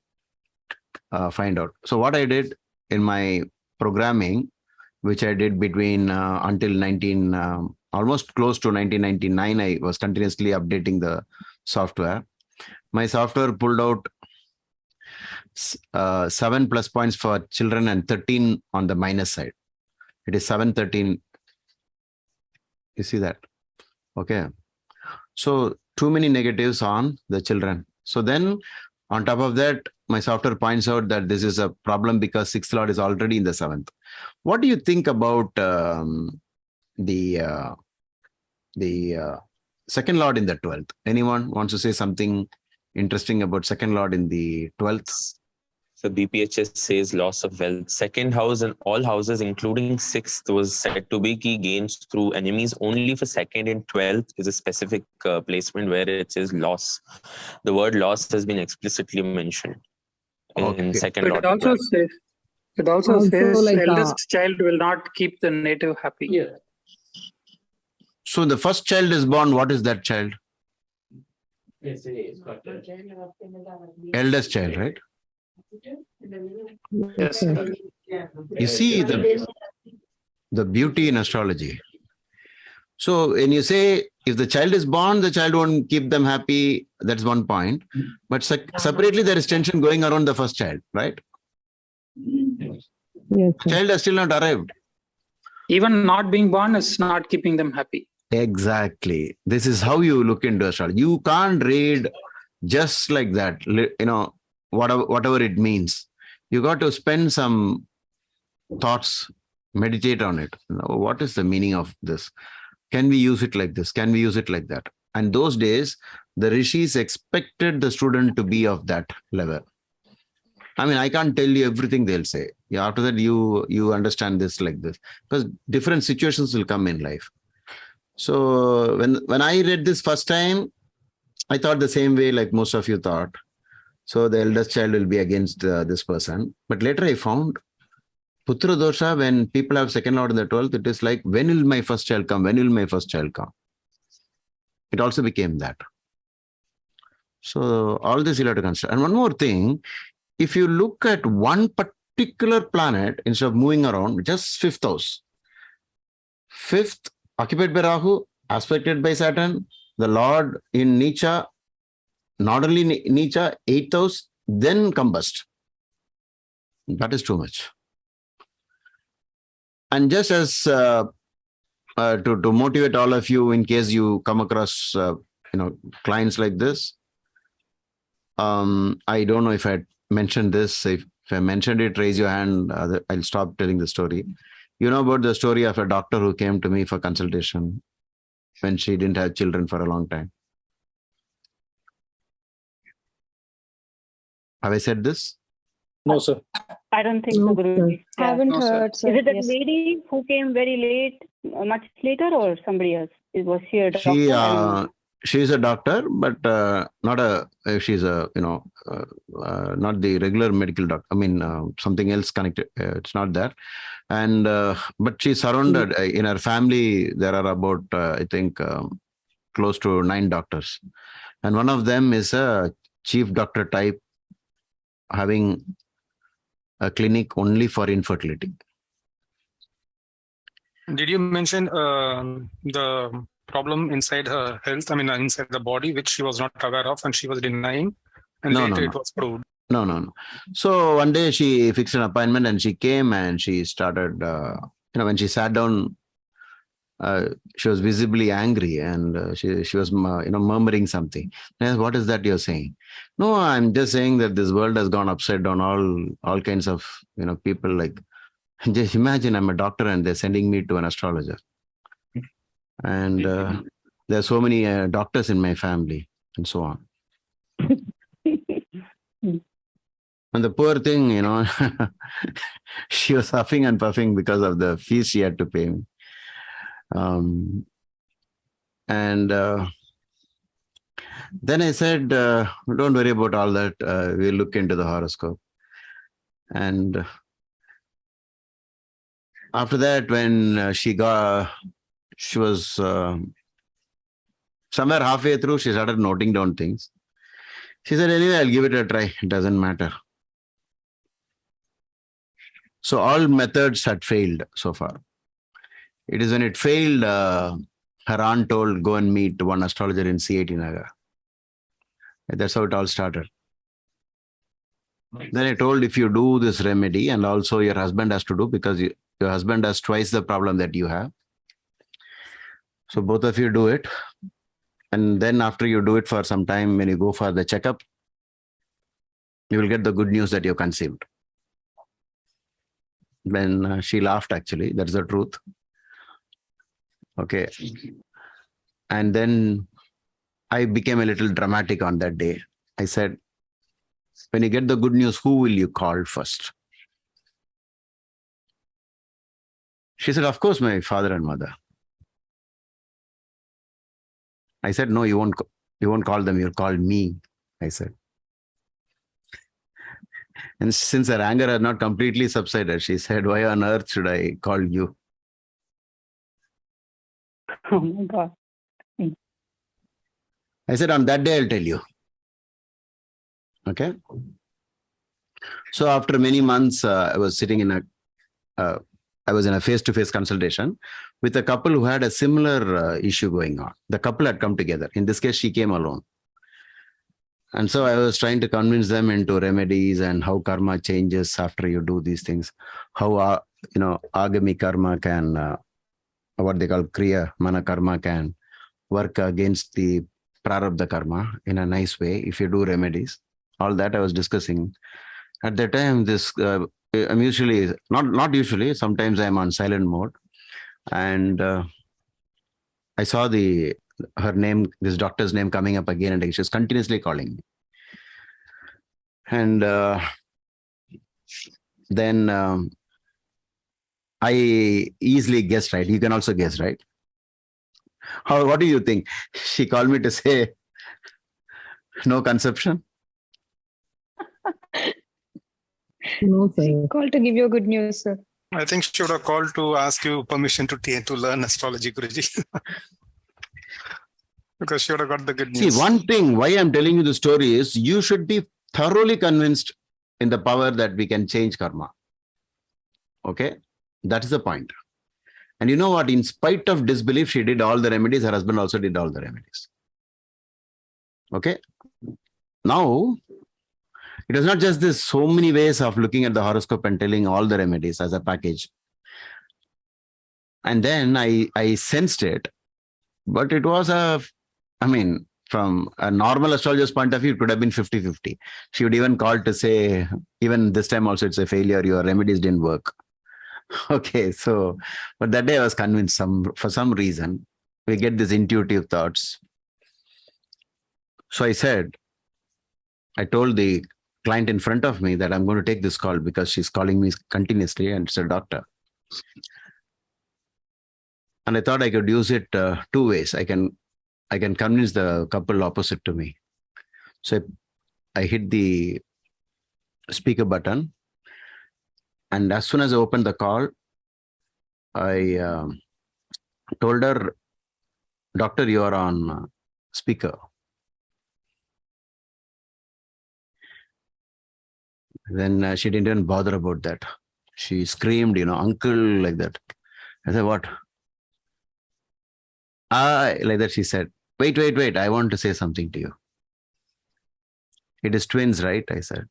find out. So what I did in my programming, which I did between until almost close to 1999, I was continuously updating the software. My software pulled out 7 plus points for children and 13 on the minus side. It is 7, 13. You see that? Okay. So too many negatives on the children. So then on top of that, my software points out that this is a problem because 6th lord is already in the 7th. What do you think about the 2nd lord in the 12th? Anyone wants to say something interesting about 2nd lord in the 12th? So BPHS says loss of wealth. Second house and all houses, including sixth, was said to be key gains through enemies. Only for second and 12th is a specific placement where it says loss. The word loss has been explicitly mentioned in second It Lord. also says like, eldest child will not keep the native happy. Yeah. So the first child is born. What is that child? Eldest child, right? Yes. You see the beauty in astrology. So when you say if the child is born, the child won't keep them happy, that's one point. But separately, there is tension going around the first child, right? Yes. The child has still not arrived. Even not being born is not keeping them happy. Exactly. This is how you look into astrology. You can't read just like that, whatever it means. You got to spend some thoughts, meditate on it. What is the meaning of this? Can we use it like this? Can we use it like that? And those days, the rishis expected the student to be of that level. I mean, I can't tell you everything they'll say. Yeah, after that, you understand this like this, because different situations will come in life. So when I read this first time, I thought the same way like most of you thought. So the eldest child will be against this person. But later I found Putradosha, when people have second lord in the 12th, it is like, when will my first child come? When will my first child come? It also became that. So all this you'll have to consider. And one more thing, if you look at one particular planet, instead of moving around, just fifth house. Fifth, occupied by Rahu, aspected by Saturn, the Lord in Nicha, not only Nicha, 8th house, then combust. That is too much. And just as to motivate all of you, in case you come across clients like this, I don't know if I mentioned this. If I mentioned it, raise your hand. I'll stop telling the story. You know about the story of a doctor who came to me for consultation when she didn't have children for a long time. Have I said this? No, sir. I don't think so, Guruji. Haven't No, sir. heard, sir. Is it that Yes. lady who came very late, much later, or somebody else? Was she a doctor? She I don't know. she's a doctor, but not a. She's a not the regular medical doctor. I mean something else connected. It's not that. And but she's surrounded in her family. There are about I think close to 9 doctors, and one of them is a chief doctor type, having a clinic only for infertility. Did you mention the problem inside her health? I mean, inside the body, which she was not aware of and she was denying, and later it was proved. No. So one day she fixed an appointment and she came and she started. When she sat down, she was visibly angry and she was murmuring something. And I said, what is that you're saying? No, I'm just saying that this world has gone upside down. All kinds of people, like, just imagine I'm a doctor and they're sending me to an astrologer. And there are so many doctors in my family and so on. And the poor thing, she was huffing and puffing because of the fees she had to pay me. Then I said, don't worry about all that. We'll look into the horoscope. And after that, when she was somewhere halfway through, she started noting down things. She said, anyway, I'll give it a try. It doesn't matter. So all methods had failed so far. It is when it failed, her aunt told, go and meet one astrologer in C80 Nagar. That's how it all started. Then I told, if you do this remedy, and also your husband has to do, because your husband has twice the problem that you have. So both of you do it. And then after you do it for some time, when you go for the checkup, you will get the good news that you conceived. Then she laughed, actually. That's the truth. Okay. And then I became a little dramatic on that day. I said, when you get the good news, who will you call first? She said, of course, my father and mother. I said, no, you won't call them, you'll call me, I said. And since her anger had not completely subsided, she said, why on earth should I call you? Oh my God. I said, on that day, I'll tell you. Okay. So after many months, I was sitting in a face-to-face consultation with a couple who had a similar issue going on. The couple had come together. In this case, she came alone. And so I was trying to convince them into remedies and how karma changes after you do these things. How, agami karma can, what they call kriya, mana karma can work against the prarabdha karma in a nice way if you do remedies. All that I was discussing. At that time, I'm usually, not usually, sometimes I'm on silent mode. And I saw her name, this doctor's name coming up again and again. She was continuously calling me. And then I easily guessed, right? You can also guess, right? What do you think? She called me to say no conception? No, sir. She called to give you good news, sir. I think she would have called to ask you permission to learn astrology, Guruji. Because she would have got the good news. See, one thing why I'm telling you the story is you should be thoroughly convinced in the power that we can change karma. Okay? That is the point. And you know what? In spite of disbelief, she did all the remedies. Her husband also did all the remedies. Okay? Now, it was not just this, so many ways of looking at the horoscope and telling all the remedies as a package. And then I sensed it, but it was from a normal astrologer's point of view, it could have been 50-50. She would even call to say, even this time also it's a failure, your remedies didn't work. Okay, so, but that day I was convinced for some reason, we get these intuitive thoughts. So I told the client in front of me that I'm going to take this call because she's calling me continuously and it's a doctor. And I thought I could use it two ways. I can convince the couple opposite to me. So I hit the speaker button. And as soon as I opened the call, I told her, doctor, you are on speaker. Then she didn't even bother about that. She screamed, uncle, like that. I said, what? Like that she said, wait, I want to say something to you. It is twins, right? I said.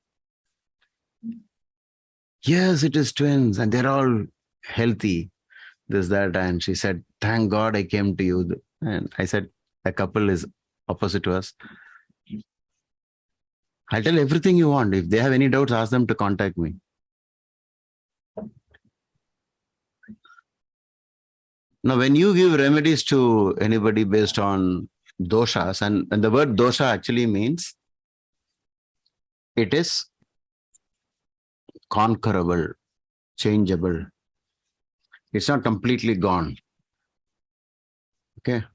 Yes, it is twins and they're all healthy, this, that. And she said, thank God I came to you. And I said, a couple is opposite to us. I'll tell everything you want. If they have any doubts, ask them to contact me. Now, when you give remedies to anybody based on doshas, and the word dosha actually means it is conquerable, changeable. It's not completely gone. Okay.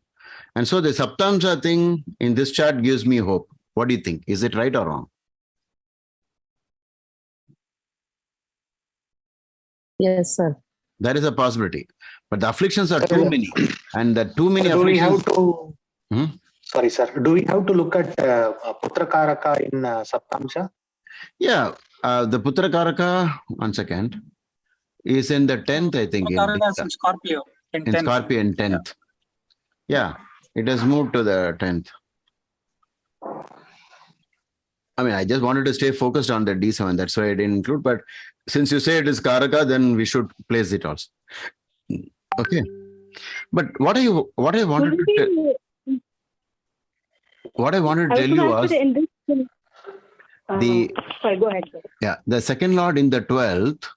And so the Saptamsa thing in this chart gives me hope. What do you think? Is it right or wrong? Yes, sir. There is a possibility. But the afflictions are too many. And the too many afflictions... Sorry, sir. Do we have to look at Putrakaraka in Saptamsa? Yeah. The Putrakaraka, 1 second, is in the 10th, I think. Putrakaraka is in Scorpio. In Scorpio in 10th. Yeah. It has moved to the 10th. I just wanted to stay focused on the D7. That's why I didn't include. But since you say it is Karaka, then we should place it also. Okay. But what I wanted to tell you was sorry, go ahead. Yeah, the second lord in the 12th,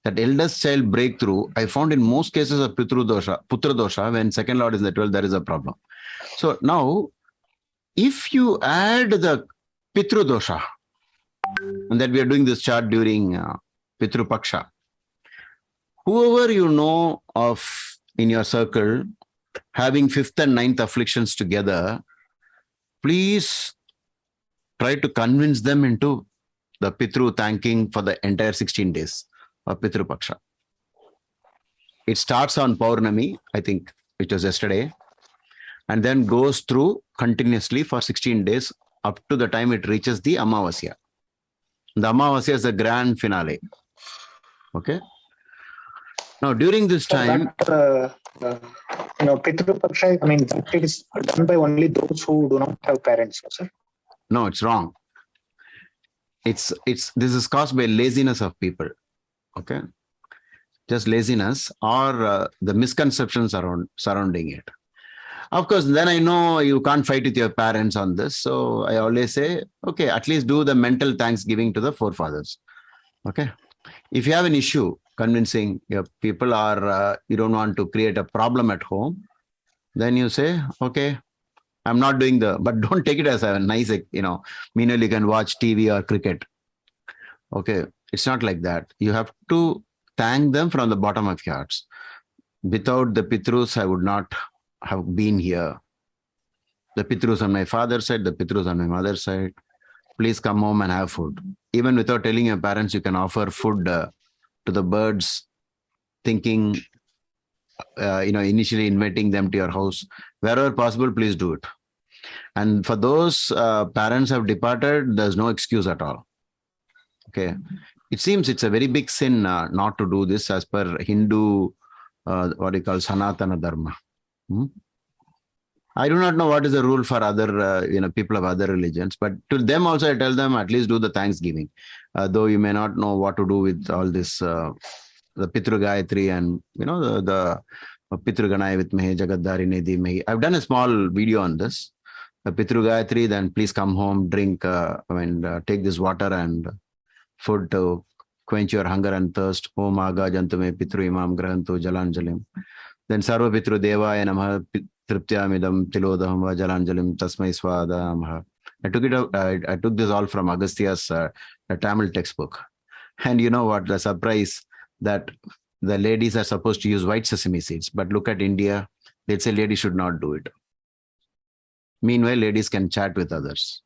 that eldest child breakthrough, I found in most cases of Putradosha, when second lord is in the 12th, there is a problem. So now, if you add the Pitradosha and that we are doing this chart during Pitru Paksha. Whoever you know of in your circle having 5th and 9th afflictions together, please try to convince them into the Pitru thanking for the entire 16 days of Pitru Paksha. It starts on Paurnami, I think, which was yesterday, and then goes through continuously for 16 days up to the time it reaches the Amavasya. The Amavasya is the grand finale. Okay. Now, during this time, Pitru Paksha, I mean, that is done by only those who do not have parents, sir. No, it's wrong. This is caused by laziness of people. Okay. Just laziness or the misconceptions surrounding it. Of course, then I know you can't fight with your parents on this. So I always say, okay, at least do the mental thanksgiving to the forefathers. Okay. If you have an issue convincing your people or you don't want to create a problem at home, then you say, okay, I'm not doing but don't take it as a nice, meanwhile you can watch TV or cricket. Okay. It's not like that. You have to thank them from the bottom of your hearts. Without the Pitrus, I would not have been here. The Pitrus on my father's side, the Pitrus on my mother's side. Please come home and have food. Even without telling your parents, you can offer food to the birds, thinking, initially inviting them to your house. Wherever possible, please do it. And for those parents have departed, there's no excuse at all. Okay. It seems it's a very big sin not to do this as per Hindu, what you call Sanatana Dharma. I do not know what is the rule for other, people of other religions, but to them also I tell them at least do the Thanksgiving, though you may not know what to do with all this, the Pitru Gayatri and, the Pitru Ganaya with Mehe, Jagadhari Nidhi Mehi. I've done a small video on this. The Pitru Gayatri, then please come home, drink, take this water and food to quench your hunger and thirst. Om Aga Jantume Pitru Imam Grahantu Jalanjalim. Then Sarva Pitru Devaya Namaha Triptyamidam Tilodaham Va Jalanjalim Tasmai Swadamaha. I took this all from Agastya's Tamil textbook. And you know what? The surprise that the ladies are supposed to use white sesame seeds. But look at India. They'd say ladies should not do it. Meanwhile, ladies can chat with others.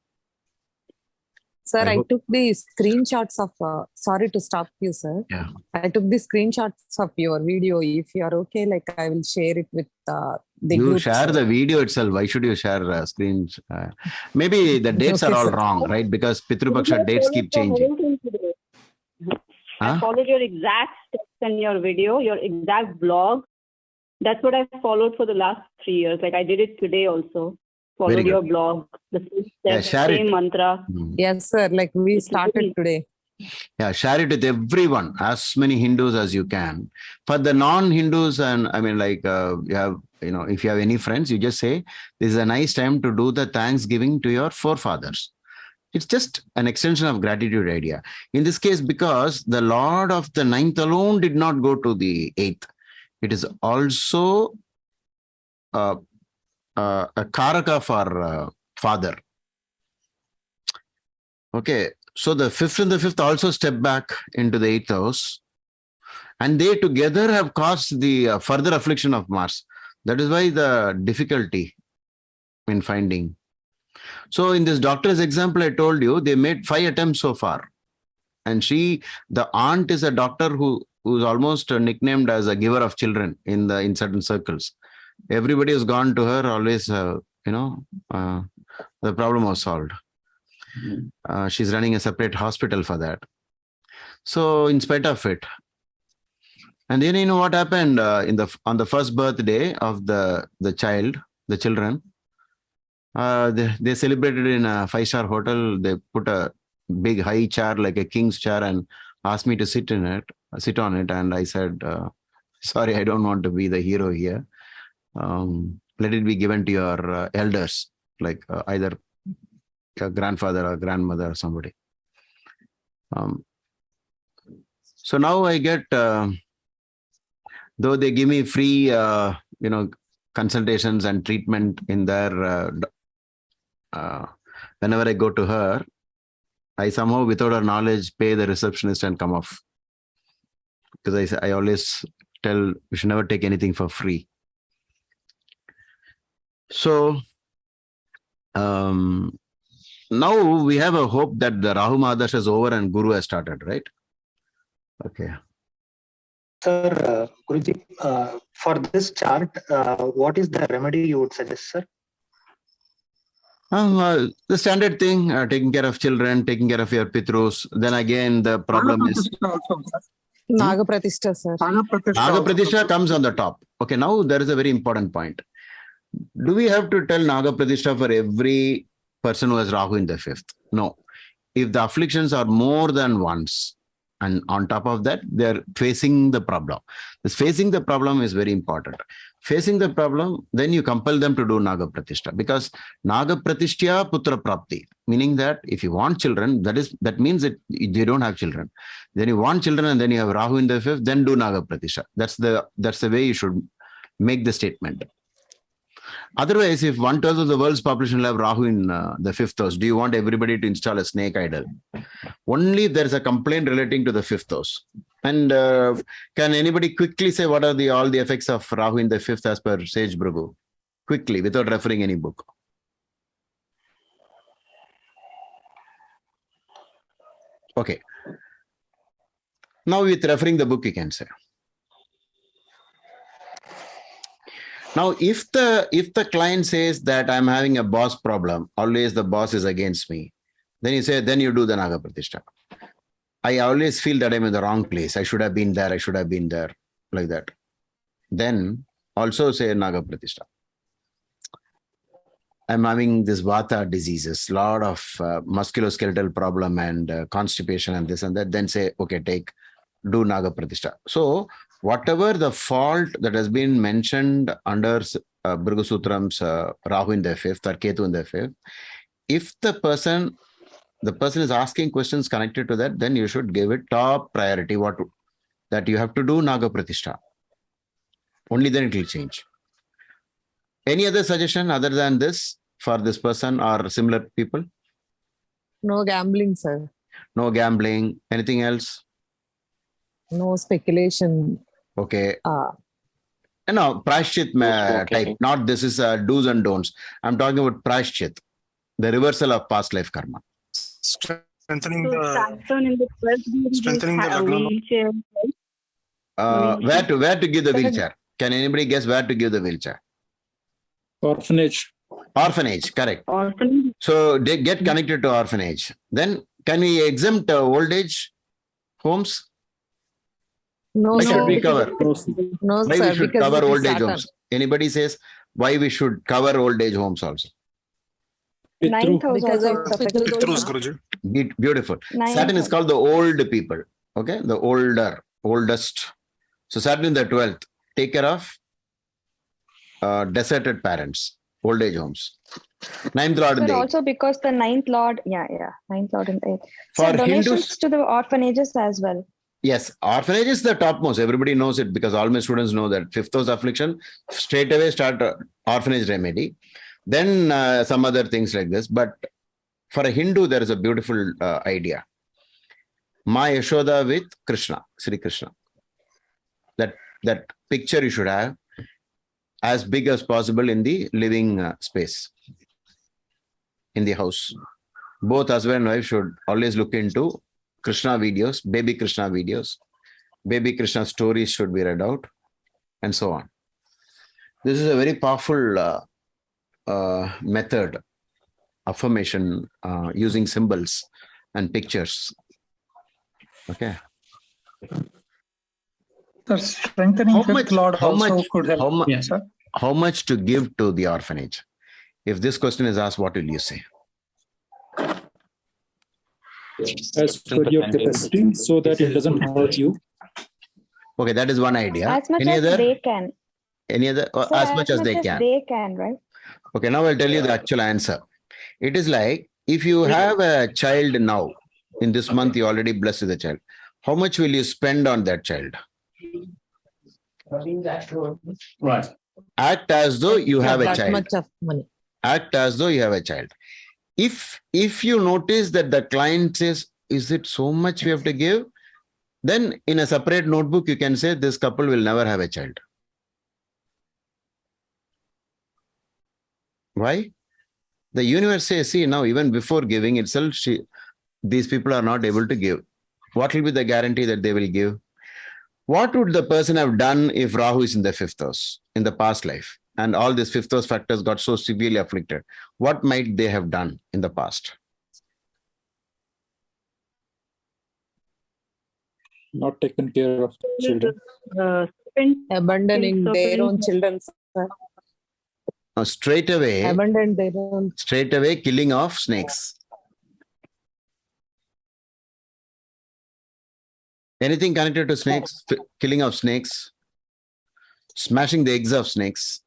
Sir, I took the screenshots of, sorry to stop you, sir. Yeah. I took the screenshots of your video. If you are okay, I will share it with the you group. Share the video itself. Why should you share screens? Maybe the dates are all wrong, right? Because Pitru Paksha dates keep changing. I followed your exact steps in your video, your exact blog. That's what I've followed for the last 3 years. I did it today also. Followed your blog, the same mantra. Yes, sir. We started today. Yeah, share it with everyone, as many Hindus as you can. For the non-Hindus, and you have, if you have any friends, you just say, this is a nice time to do the Thanksgiving to your forefathers. It's just an extension of gratitude idea. In this case, because the Lord of the 9th alone did not go to the 8th. It is also a karaka for father. Okay, so the 5th and the 5th also step back into the 8th house, and they together have caused the further affliction of Mars. That is why the difficulty in finding. So in this doctor's example, I told you, they made 5 attempts so far. And the aunt is a doctor who's almost nicknamed as a giver of children in certain circles. Everybody has gone to her, always, the problem was solved. She's running a separate hospital for that. So in spite of it. And then you know what happened on the first birthday of the children, they celebrated in a 5-star hotel. They put a big high chair, like a king's chair, and asked me to sit on it. And I said, sorry, I don't want to be the hero here. Let it be given to your elders, either your grandfather or grandmother or somebody. So now I get, though they give me free, consultations and treatment in their, whenever I go to her, I somehow, without her knowledge, pay the receptionist and come off. Because I always tell we should never take anything for free. So now we have a hope that the Rahu Mahadash is over and Guru has started, right? Okay. Sir, Guruji, for this chart, what is the remedy you would suggest, sir? The standard thing, taking care of children, taking care of your Pitrus. Then again, the problem is Naga Pratishtha, sir. Naga Pratishtha comes on the top. Okay, now there is a very important point. Do we have to tell Naga Pratishtha for every person who has Rahu in the 5th? No. If the afflictions are more than once, and on top of that, they're facing the problem. This facing the problem is very important. Facing the problem, then you compel them to do Naga Pratishtha, because Naga Pratishtha Putra Prapti, meaning that if you want children, that means that you don't have children. Then you want children and then you have Rahu in the 5th, then do Naga Pratishtha. That's the way you should make the statement. Otherwise, if 1/3 of the world's population will have Rahu in the 5th house, do you want everybody to install a snake idol? Only if there is a complaint relating to the 5th house. And can anybody quickly say what are all the effects of Rahu in the 5th as per Sage Brughu? Quickly, without referring any book. Okay. Now with referring the book, you can say. Now, if the client says that I'm having a boss problem, always the boss is against me, then you say, then you do the Naga Pratishtha. I always feel that I'm in the wrong place. I should have been there. I should have been there, like that. Then also say Naga Pratishtha. I'm having this Vata diseases, lot of musculoskeletal problem and constipation and this and that. Then say, okay, do Naga Pratishtha. So whatever the fault that has been mentioned under Bhrigu Sutram's Rahu in the 5th or Ketu in the 5th, if the person is asking questions connected to that, then you should give it top priority. That you have to do Naga Pratishtha. Only then it will change. Any other suggestion other than this for this person or similar people? No gambling, sir. No gambling. Anything else? No speculation. Okay. No, Prashchit type. Not this is do's and don'ts. I'm talking about Prashchit, the reversal of past life karma. Strengthening the wheelchair. Where to give the wheelchair? Can anybody guess where to give the wheelchair? Orphanage. Orphanage, correct. Orphanage. So they get connected to orphanage. Then can we exempt old age homes? No, why sir. should we cover? No, why sir, we should cover old age homes? Anybody says why we should cover old age homes also? Ninth house Because also of is affected. Pitrus, Guruji. Beautiful. Ninth Saturn is house. called the old people. Okay, the oldest. So Saturn in the 12th, take care of deserted parents, old age homes. Ninth Lord in But the 8th. also because the ninth lord, ninth lord in the 8th. For So donations Hindus, to the orphanages as well. yes, orphanage is the topmost. Everybody knows it because all my students know that 5th house affliction, straight away start orphanage remedy. Then some other things like this. But for a Hindu, there is a beautiful idea. Ma Yashoda with Krishna, Sri Krishna. That picture you should have as big as possible in the living space, in the house. Both husband and wife should always look into Krishna videos, baby Krishna videos. Baby Krishna stories should be read out, and so on. This is a very powerful method, affirmation using symbols and pictures. Okay. The strengthening fifth lord also could help. How much to give to the orphanage? If this question is asked, what will you say? As per your capacity, so that it doesn't hurt you. Okay, that is one idea. As much Any as other? they can. Any other? So As much as they can. They can, right? Okay, now I'll tell you the actual answer. It is like, if you have a child now, in this month you already blessed with a child, how much will you spend on that child? Right. Act as though you have a That child. much of money. Act as though you have a child. If you notice that the client says, is it so much we have to give? Then in a separate notebook, you can say this couple will never have a child. Why? The universe says, see, now even before giving itself, these people are not able to give. What will be the guarantee that they will give? What would the person have done if Rahu is in the 5th house in the past life and all these 5th house factors got so severely afflicted? What might they have done in the past? Not taken care of children. Abandoning their own children. Straight away, Abandoned their own. Straight away, killing of snakes. Anything connected to snakes, killing of snakes, smashing the eggs of snakes.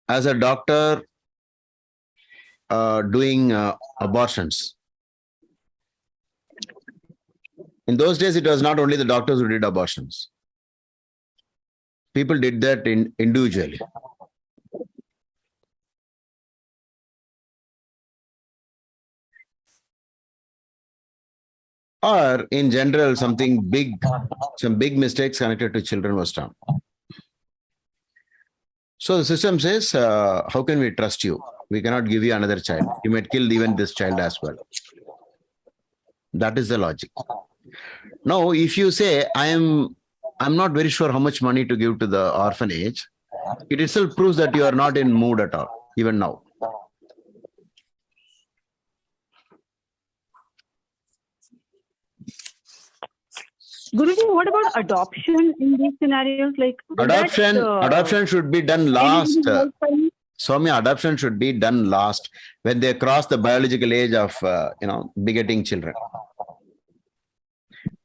As a doctor, doing abortions. In those days, it was not only the doctors who did abortions. People did that individually. Or in general, some big mistakes connected to children was done. So the system says, how can we trust you? We cannot give you another child. You might kill even this child as well. That is the logic. Now, if you say, I'm not very sure how much money to give to the orphanage, it itself proves that you are not in mood at all, even now. Guruji, what about adoption in these scenarios? Like adoption should be done last. Soumya, adoption should be done last when they cross the biological age of begetting children.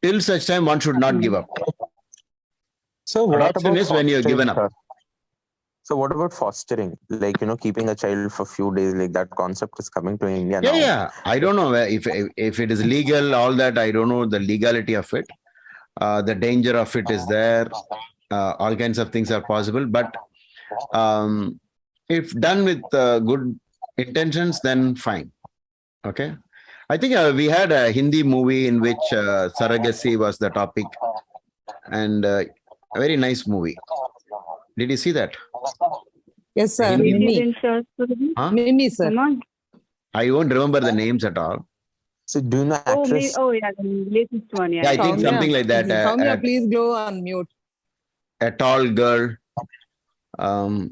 Till such time, one should not give up. So what adoption about is when you're given up. So what about fostering? Like, keeping a child for a few days, like that concept is coming to India now. Yeah. I don't know if it is legal, all that. I don't know the legality of it. The danger of it is there. All kinds of things are possible. But if done with good intentions, then fine. Okay. I think we had a Hindi movie in which surrogacy was the topic. And a very nice movie. Did you see that? Yes, sir. Mimi. Huh? Mimi, sir. I won't remember the names at all. So do you know actress? Oh, yeah, the latest one. Yeah, I think something like that. Soumya, please go on mute. A tall girl.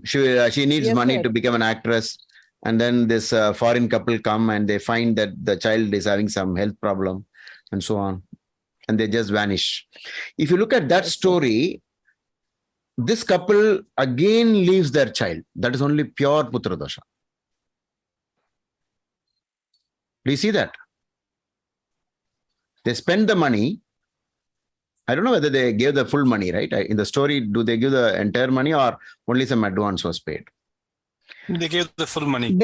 She needs money sir. to become an actress. And then this foreign couple come and they find that the child is having some health problem and so on. And they just vanish. If you look at that story, this couple again leaves their child. That is only pure Putradosha. Do you see that? They spend the money. I don't know whether they gave the full money, right? In the story, do they give the entire money or only some advance was paid? They gave the full money.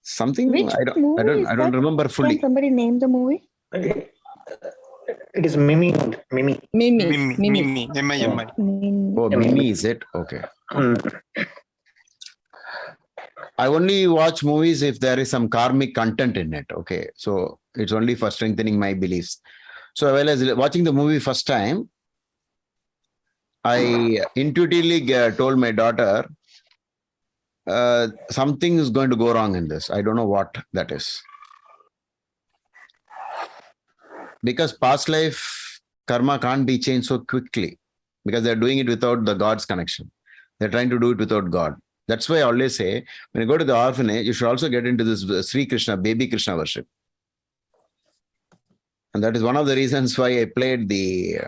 Something Which I don't remember fully. Can somebody name the movie? It is Mimi. Mimi. M-I-M-I. Oh, Mimi, is it? Okay. I only watch movies if there is some karmic content in it. Okay. So it's only for strengthening my beliefs. So while I was watching the movie first time, I intuitively told my daughter, something is going to go wrong in this. I don't know what that is. Because past life karma can't be changed so quickly because they're doing it without the God's connection. They're trying to do it without God. That's why I always say, when you go to the orphanage, you should also get into this Sri Krishna, baby Krishna worship. And that is one of the reasons why I played the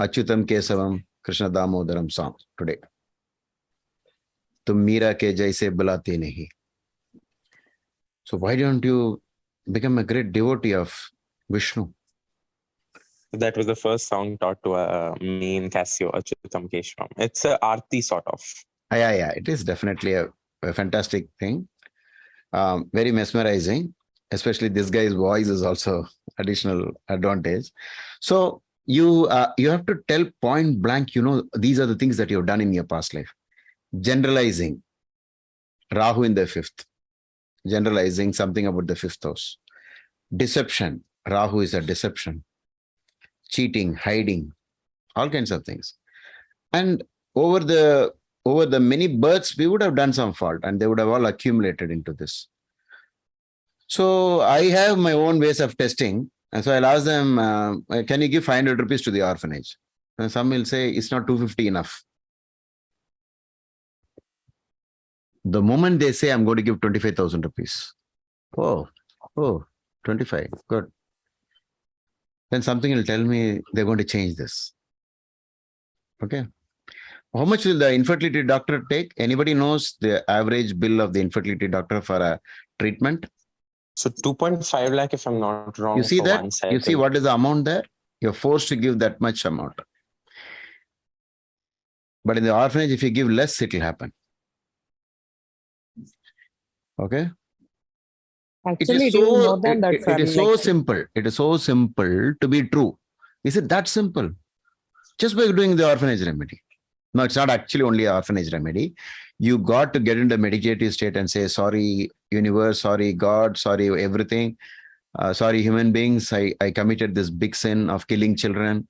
Achyutam Kesavam Krishna Damodaram song today. Tum Meera ke jaise bulati nahi. So why don't you become a great devotee of Vishnu? That was the first song taught to me in Casio, Achyutam Keshavam. It's a arti sort of. Yeah. It is definitely a fantastic thing. Very mesmerizing. Especially this guy's voice is also additional advantage. So you have to tell point blank, these are the things that you've done in your past life. Generalizing, Rahu in the fifth, generalizing something about the fifth house. Deception, Rahu is a deception. Cheating, hiding, all kinds of things. And over the many births, we would have done some fault and they would have all accumulated into this. So I have my own ways of testing. And so I'll ask them, can you give 500 rupees to the orphanage? And some will say, it's not 250 enough. The moment they say, I'm going to give 25,000 rupees. Oh, 25, good. Then something will tell me they're going to change this. Okay. How much will the infertility doctor take? Anybody knows the average bill of the infertility doctor for a treatment? So 2.5 lakh, if I'm not wrong. You see for that? one cycle. You see what is the amount there? You're forced to give that much amount. But in the orphanage, if you give less, it will happen. Okay? Actually, it is more than that, sir. It is so simple. It is so simple to be true. Is it that simple? Just by doing the orphanage remedy. No, it's not actually only an orphanage remedy. You got to get into a meditative state and say, sorry, universe, sorry, God, sorry, everything. Sorry, human beings. I committed this big sin of killing children,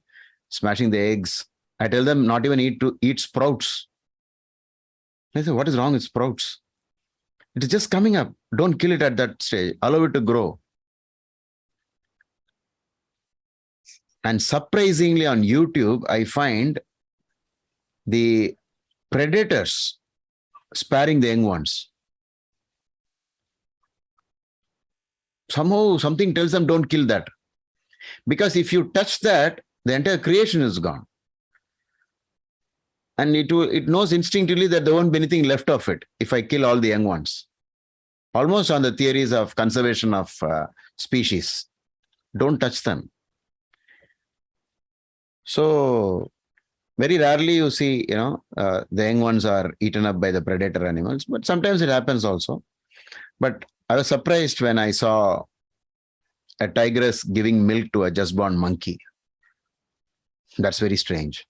smashing the eggs. I tell them not even eat sprouts. They say, what is wrong with sprouts? It is just coming up. Don't kill it at that stage. Allow it to grow. And surprisingly on YouTube, I find the predators sparing the young ones. Somehow something tells them don't kill that. Because if you touch that, the entire creation is gone. And it knows instinctively that there won't be anything left of it if I kill all the young ones. Almost on the theories of conservation of species. Don't touch them. So very rarely you see, the young ones are eaten up by the predator animals, but sometimes it happens also. But I was surprised when I saw a tigress giving milk to a just born monkey. That's very strange.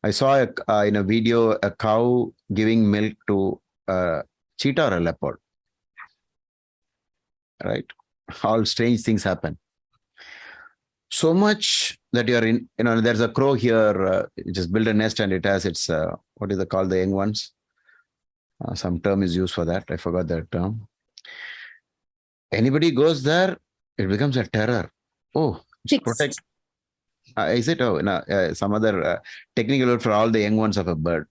I saw in a video a cow giving milk to a cheetah or a leopard. Right? All strange things happen. So much that you're in, there's a crow here, just build a nest and it has its, what is it called, the young ones? Some term is used for that. I forgot that term. Anybody goes there, it becomes a terror. Oh, protect. Is it? Oh, no, some other technical word for all the young ones of a bird.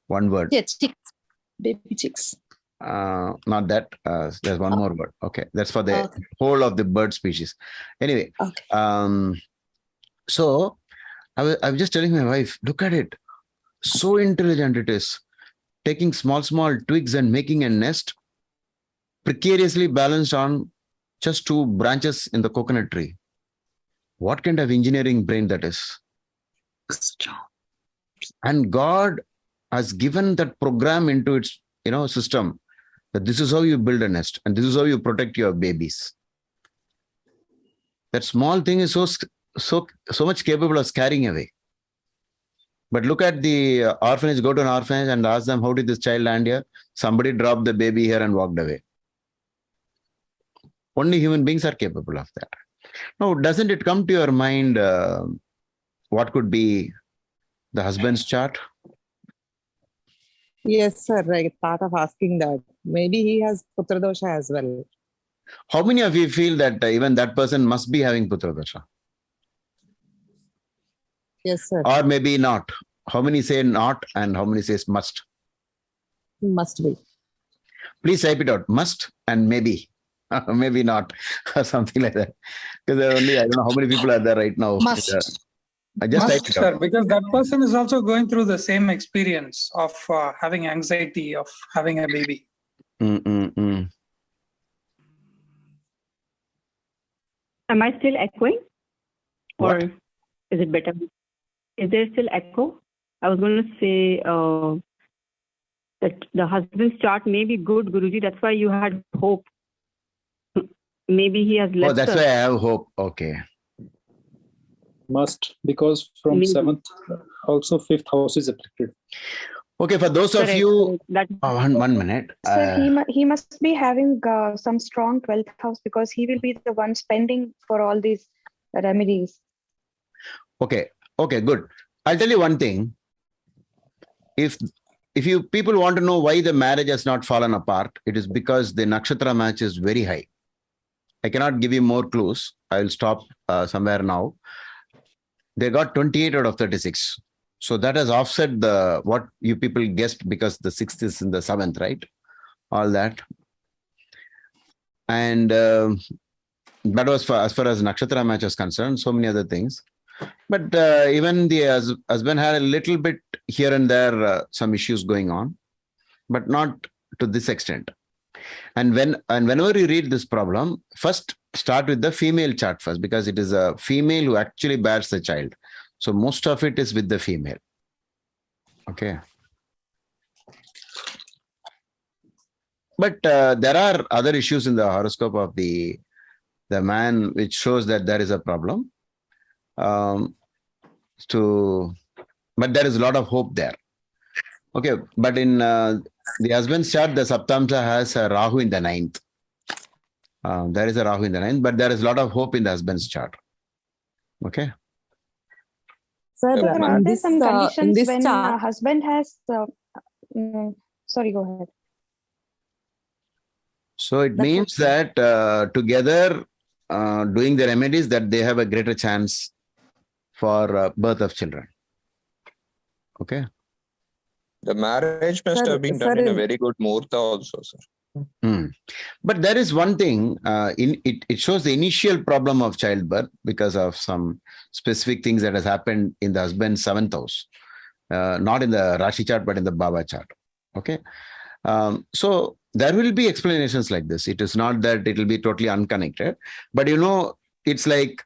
One word. Yeah, chicks. Baby chicks. Not that. There's one more word. Okay. That's for the whole of the bird species. Anyway. Okay. So I was just telling my wife, look at it. So intelligent it is. Taking small twigs and making a nest precariously balanced on just 2 branches in the coconut tree. What kind of engineering brain that is? And God has given that program into its, system, that this is how you build a nest and this is how you protect your babies. That small thing is so much capable of scaring away. But look at the orphanage, go to an orphanage and ask them, how did this child land here? Somebody dropped the baby here and walked away. Only human beings are capable of that. Now, doesn't it come to your mind what could be the husband's chart? Yes, sir. I thought of asking that. Maybe he has Putradosha as well. How many of you feel that even that person must be having Putradosha? Yes, sir. Or maybe not. How many say not and how many says must? Must be. Please type it out. Must and maybe. Maybe not. Or something like that. Because there are only, I don't know how many people are there right now. Must. I just Must, typed it sir, out. because that person is also going through the same experience of having anxiety of having a baby. Am I still echoing? Or is it better? Is there still echo? I was going to say that the husband's chart may be good, Guruji. That's why you had hope. Maybe he has left. Oh, that's why I have hope. Okay. Must, because from Maybe. 7th, also 5th house is affected. Okay, for those of Correct. you, That one minute. Sir, he must be having some strong 12th house because he will be the one spending for all these remedies. Okay, good. I'll tell you one thing. If you people want to know why the marriage has not fallen apart, it is because the nakshatra match is very high. I cannot give you more clues. I will stop somewhere now. They got 28 out of 36. So that has offset what you people guessed because the 6th is in the 7th, right? All that. And that was as far as nakshatra match is concerned. So many other things. But even the husband had a little bit here and there, some issues going on, but not to this extent. And whenever you read this problem, first start with the female chart first, because it is a female who actually bears the child. So most of it is with the female. Okay. But there are other issues in the horoscope of the man, which shows that there is a problem. But there is a lot of hope there. Okay, but in the husband's chart, the Saptamsa has a Rahu in the 9th. There is a Rahu in the 9th, but there is a lot of hope in the husband's chart. Okay. Sir, are there some conditions this when chart, husband has? Sorry, go ahead. So it means that together doing the remedies, that they have a greater chance for birth of children. Okay. The marriage must have been done in a very good muhurta also, sir. But there is one thing, it shows the initial problem of childbirth because of some specific things that has happened in the husband's 7th house, not in the Rashi chart, but in the Baba chart. Okay. So there will be explanations like this. It is not that it will be totally unconnected, but it's like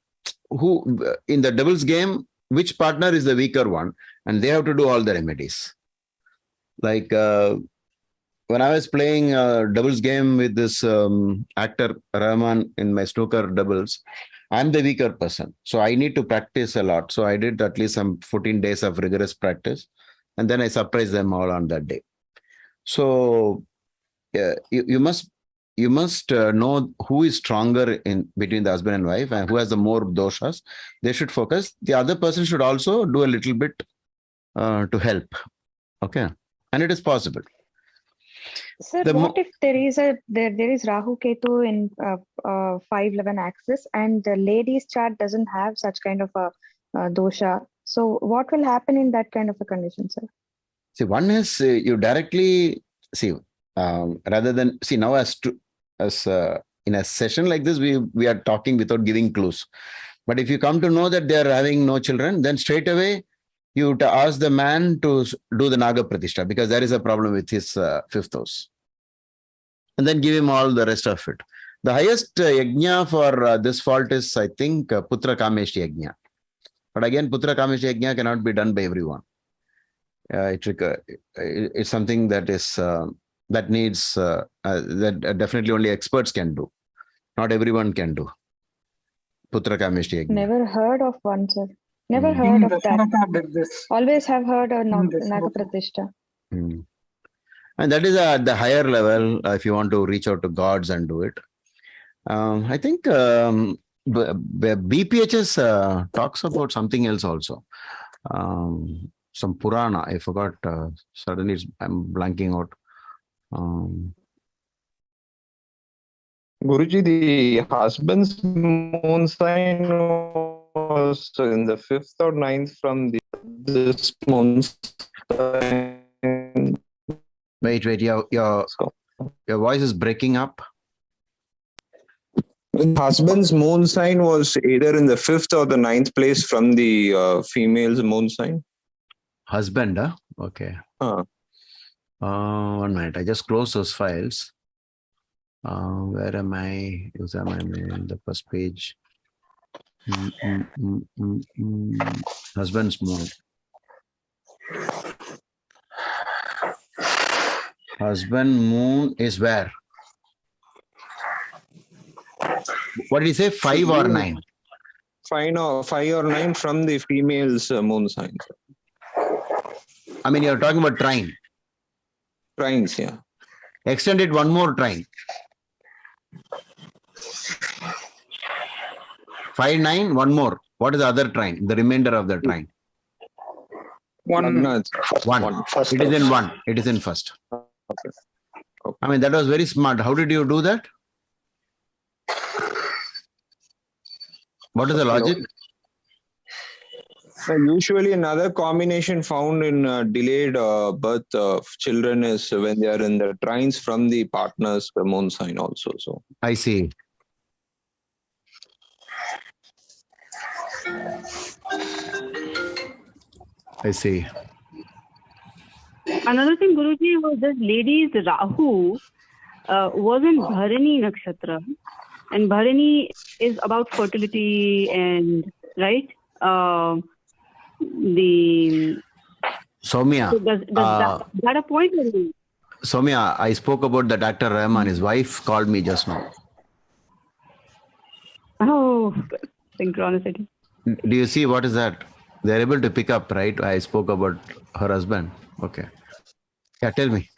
who in the doubles game, which partner is the weaker one, and they have to do all the remedies. Like when I was playing a doubles game with this actor Rahman in my snooker doubles, I'm the weaker person. So I need to practice a lot. So I did at least some 14 days of rigorous practice. And then I surprised them all on that day. So you must know who is stronger in between the husband and wife and who has the more doshas. They should focus. The other person should also do a little bit to help. Okay. And it is possible. Sir, what if there is Rahu Ketu in 511 axis and the lady's chart doesn't have such kind of a dosha? So what will happen in that kind of a condition, sir? See, one is you directly see rather than see now as in a session like this we are talking without giving clues. But if you come to know that they are having no children, then straight away you ask the man to do the Naga Pratishtha because there is a problem with his 5th house. And then give him all the rest of it. The highest yajna for this fault is, I think, Putra Kameshti yajna. But again, Putra Kameshti yajna cannot be done by everyone. It's something that is that needs that definitely only experts can do. Not everyone can do. Putra Kameshti yajna. Never heard of one, sir. Never heard of that. Always have heard of Naga Pratishtha. And that is at the higher level if you want to reach out to gods and do it. I think BPHS talks about something else also. Some Purana, I forgot. Suddenly I'm blanking out. Guruji, the husband's moon sign was in the 5th or 9th from this moon sign. Wait, your voice is breaking up. The husband's moon sign was either in the 5th or the 9th place from the female's moon sign. Husband, huh? Okay. 1 minute. I just closed those files. Where am I? Am I in the first page? Husband's moon. Husband moon is where? What did you say? 5 or 9? 5 or 9 from the female's moon sign. I mean, you're talking about trine. Trines, yeah. Extend it one more trine. 5, 9, one more. What is the other trine? The remainder of the trine. One. One. It is in one. It is in first. Okay. I mean, that was very smart. How did you do that? What is the logic? Usually another combination found in delayed birth of children is when they are in the trines from the partner's moon sign also. So I see. I see. Another thing, Guruji, was this lady's Rahu was in Bharani Nakshatra. And Bharani is about fertility and, right? Soumya. So does that a point? Soumya, I spoke about that actor Rahman. His wife called me just now. Oh, synchronicity. Do you see what is that? They're able to pick up, right? I spoke about her husband. Okay. Yeah, tell me.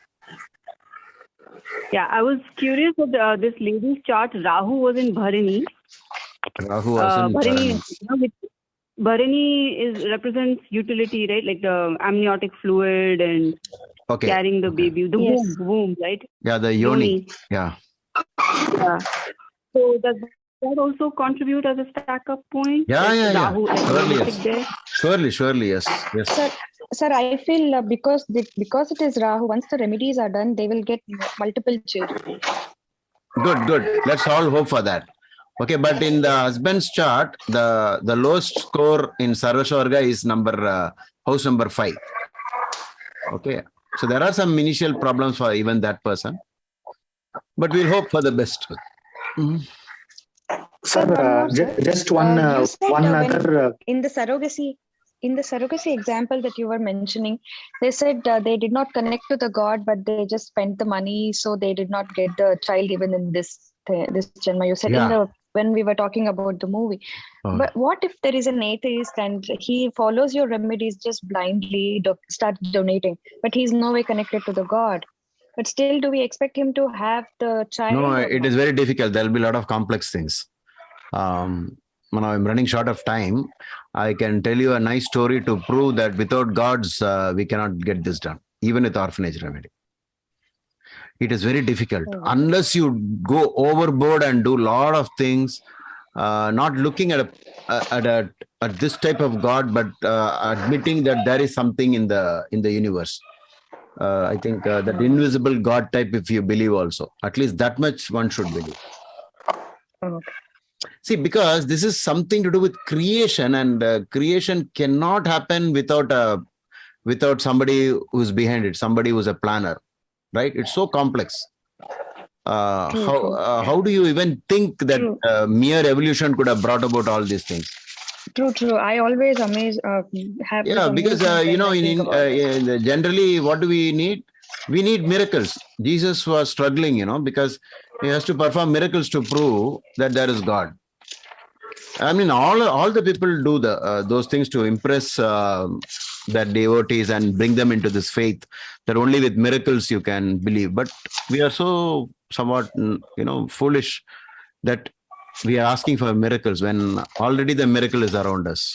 Yeah, I was curious that this lady's chart, Rahu was in Bharani. Rahu was in Bharani. Bharani represents utility, right? Like the amniotic fluid and carrying the baby, the womb, right? Yeah, the yoni. Yeah. Yeah. So does that also contribute as a stack-up point? Yeah. Rahu, Surely, yes. Sir, I feel because it is Rahu, once the remedies are done, they will get multiple children. Good. Let's all hope for that. Okay, but in the husband's chart, the lowest score in Sarvasvarga is house number 5. Okay, so there are some initial problems for even that person, but we'll hope for the best. Mm-hmm. Sir, just one other. In the surrogacy example that you were mentioning, they said they did not connect to the god, but they just spent the money, so they did not get the child even in this Janma. You said when we were talking about the movie. But what if there is an atheist and he follows your remedies just blindly, starts donating, but he's no way connected to the god? But still, do we expect him to have the child? No, it is very difficult. There will be a lot of complex things. Now I'm running short of time. I can tell you a nice story to prove that without gods, we cannot get this done, even with orphanage remedy. It is very difficult unless you go overboard and do a lot of things, not looking at this type of God, but admitting that there is something in the universe. I think that invisible God type, if you believe also, at least that much one should believe. See, because this is something to do with creation, and creation cannot happen without somebody who's behind it, somebody who's a planner, right? It's so complex. How do you even think that mere evolution could have brought about all these things? True. I always because generally, what do we need? We need miracles. Jesus was struggling, because he has to perform miracles to prove that there is God. I mean, all the people do those things to impress their devotees and bring them into this faith that only with miracles you can believe. But we are so somewhat, foolish that we are asking for miracles when already the miracle is around us.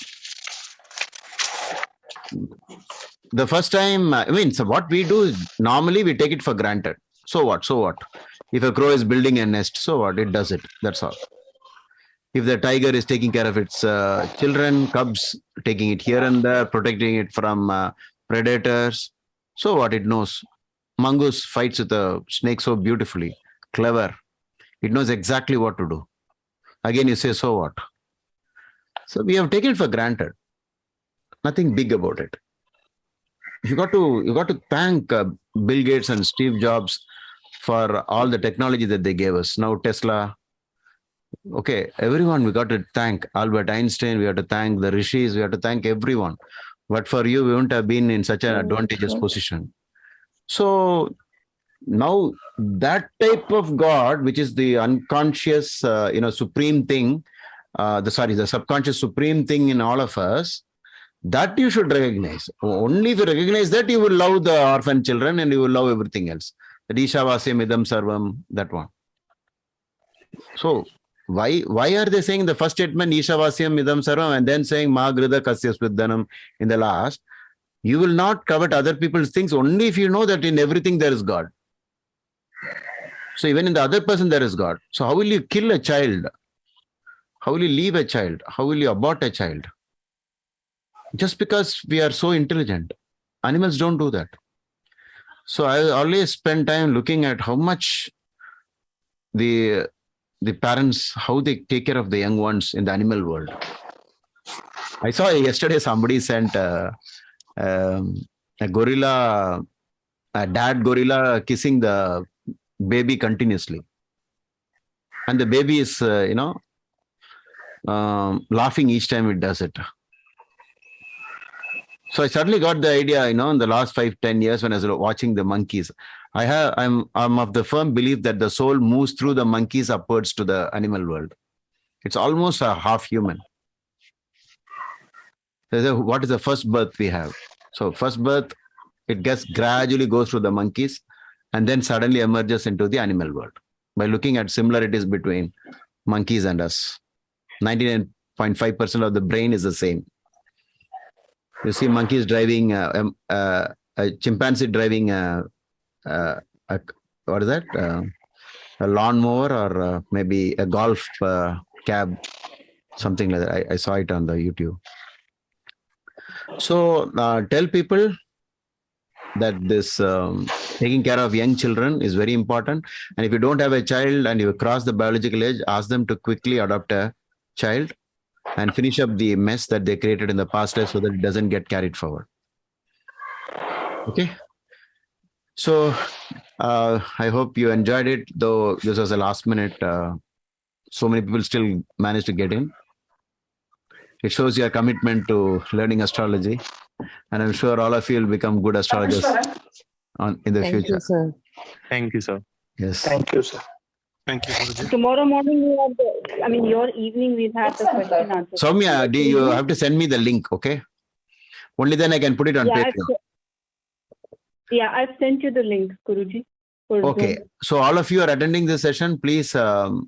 The first time, so what we do is normally we take it for granted. So what? If a crow is building a nest, so what? It does it. That's all. If the tiger is taking care of its children, cubs, taking it here and there, protecting it from predators, so what? It knows. Mongoose fights with a snake so beautifully, clever. It knows exactly what to do. Again, you say, so what? So we have taken it for granted. Nothing big about it. You got to thank Bill Gates and Steve Jobs for all the technology that they gave us. Now Tesla. Okay, everyone we got to thank. Albert Einstein, we have to thank the rishis, we have to thank everyone. But for you, we wouldn't have been in such an advantageous position. So now that type of God, which is the unconscious, supreme thing, the subconscious supreme thing in all of us, That you should recognize. Only if you recognize that, you will love the orphan children and you will love everything else. The Ishavasya Idam Sarvam, that one. So why are they saying the first statement Ishavasya Idam Sarvam and then saying Ma Grida Kasya Svidhanam in the last? You will not covet other people's things only if you know that in everything there is God. So even in the other person there is God. So how will you kill a child? How will you leave a child? How will you abort a child? Just because we are so intelligent. Animals don't do that. So I always spend time looking at how much the parents, how they take care of the young ones in the animal world. I saw yesterday somebody sent a gorilla, a dad gorilla kissing the baby continuously. And the baby is, laughing each time it does it. So I suddenly got the idea, in the last 5-10 years when I was watching the monkeys. I'm of the firm belief that the soul moves through the monkeys upwards to the animal world. It's almost a half human. So what is the first birth we have? So first birth, it gradually goes through the monkeys and then suddenly emerges into the animal world by looking at similarities between monkeys and us. 99.5% of the brain is the same. You see monkeys driving, a chimpanzee driving what is that? A lawnmower or maybe a golf cab, something like that. I saw it on the YouTube. So tell people that this taking care of young children is very important. And if you don't have a child and you cross the biological age, ask them to quickly adopt a child and finish up the mess that they created in the past life so that it doesn't get carried forward. Okay. So I hope you enjoyed it, though this was a last minute. So many people still managed to get in. It shows your commitment to learning astrology. And I'm sure all of you will become good astrologers in the future. Thank you, sir. Thank you, sir. Yes. Thank you, sir. Thank you. Tomorrow morning, your evening, we'll have the question answer. Soumya, you have to send me the link, okay? Only then I can put it on Patreon. I've sent you the link, Guruji. Okay. So all of you are attending this session, please note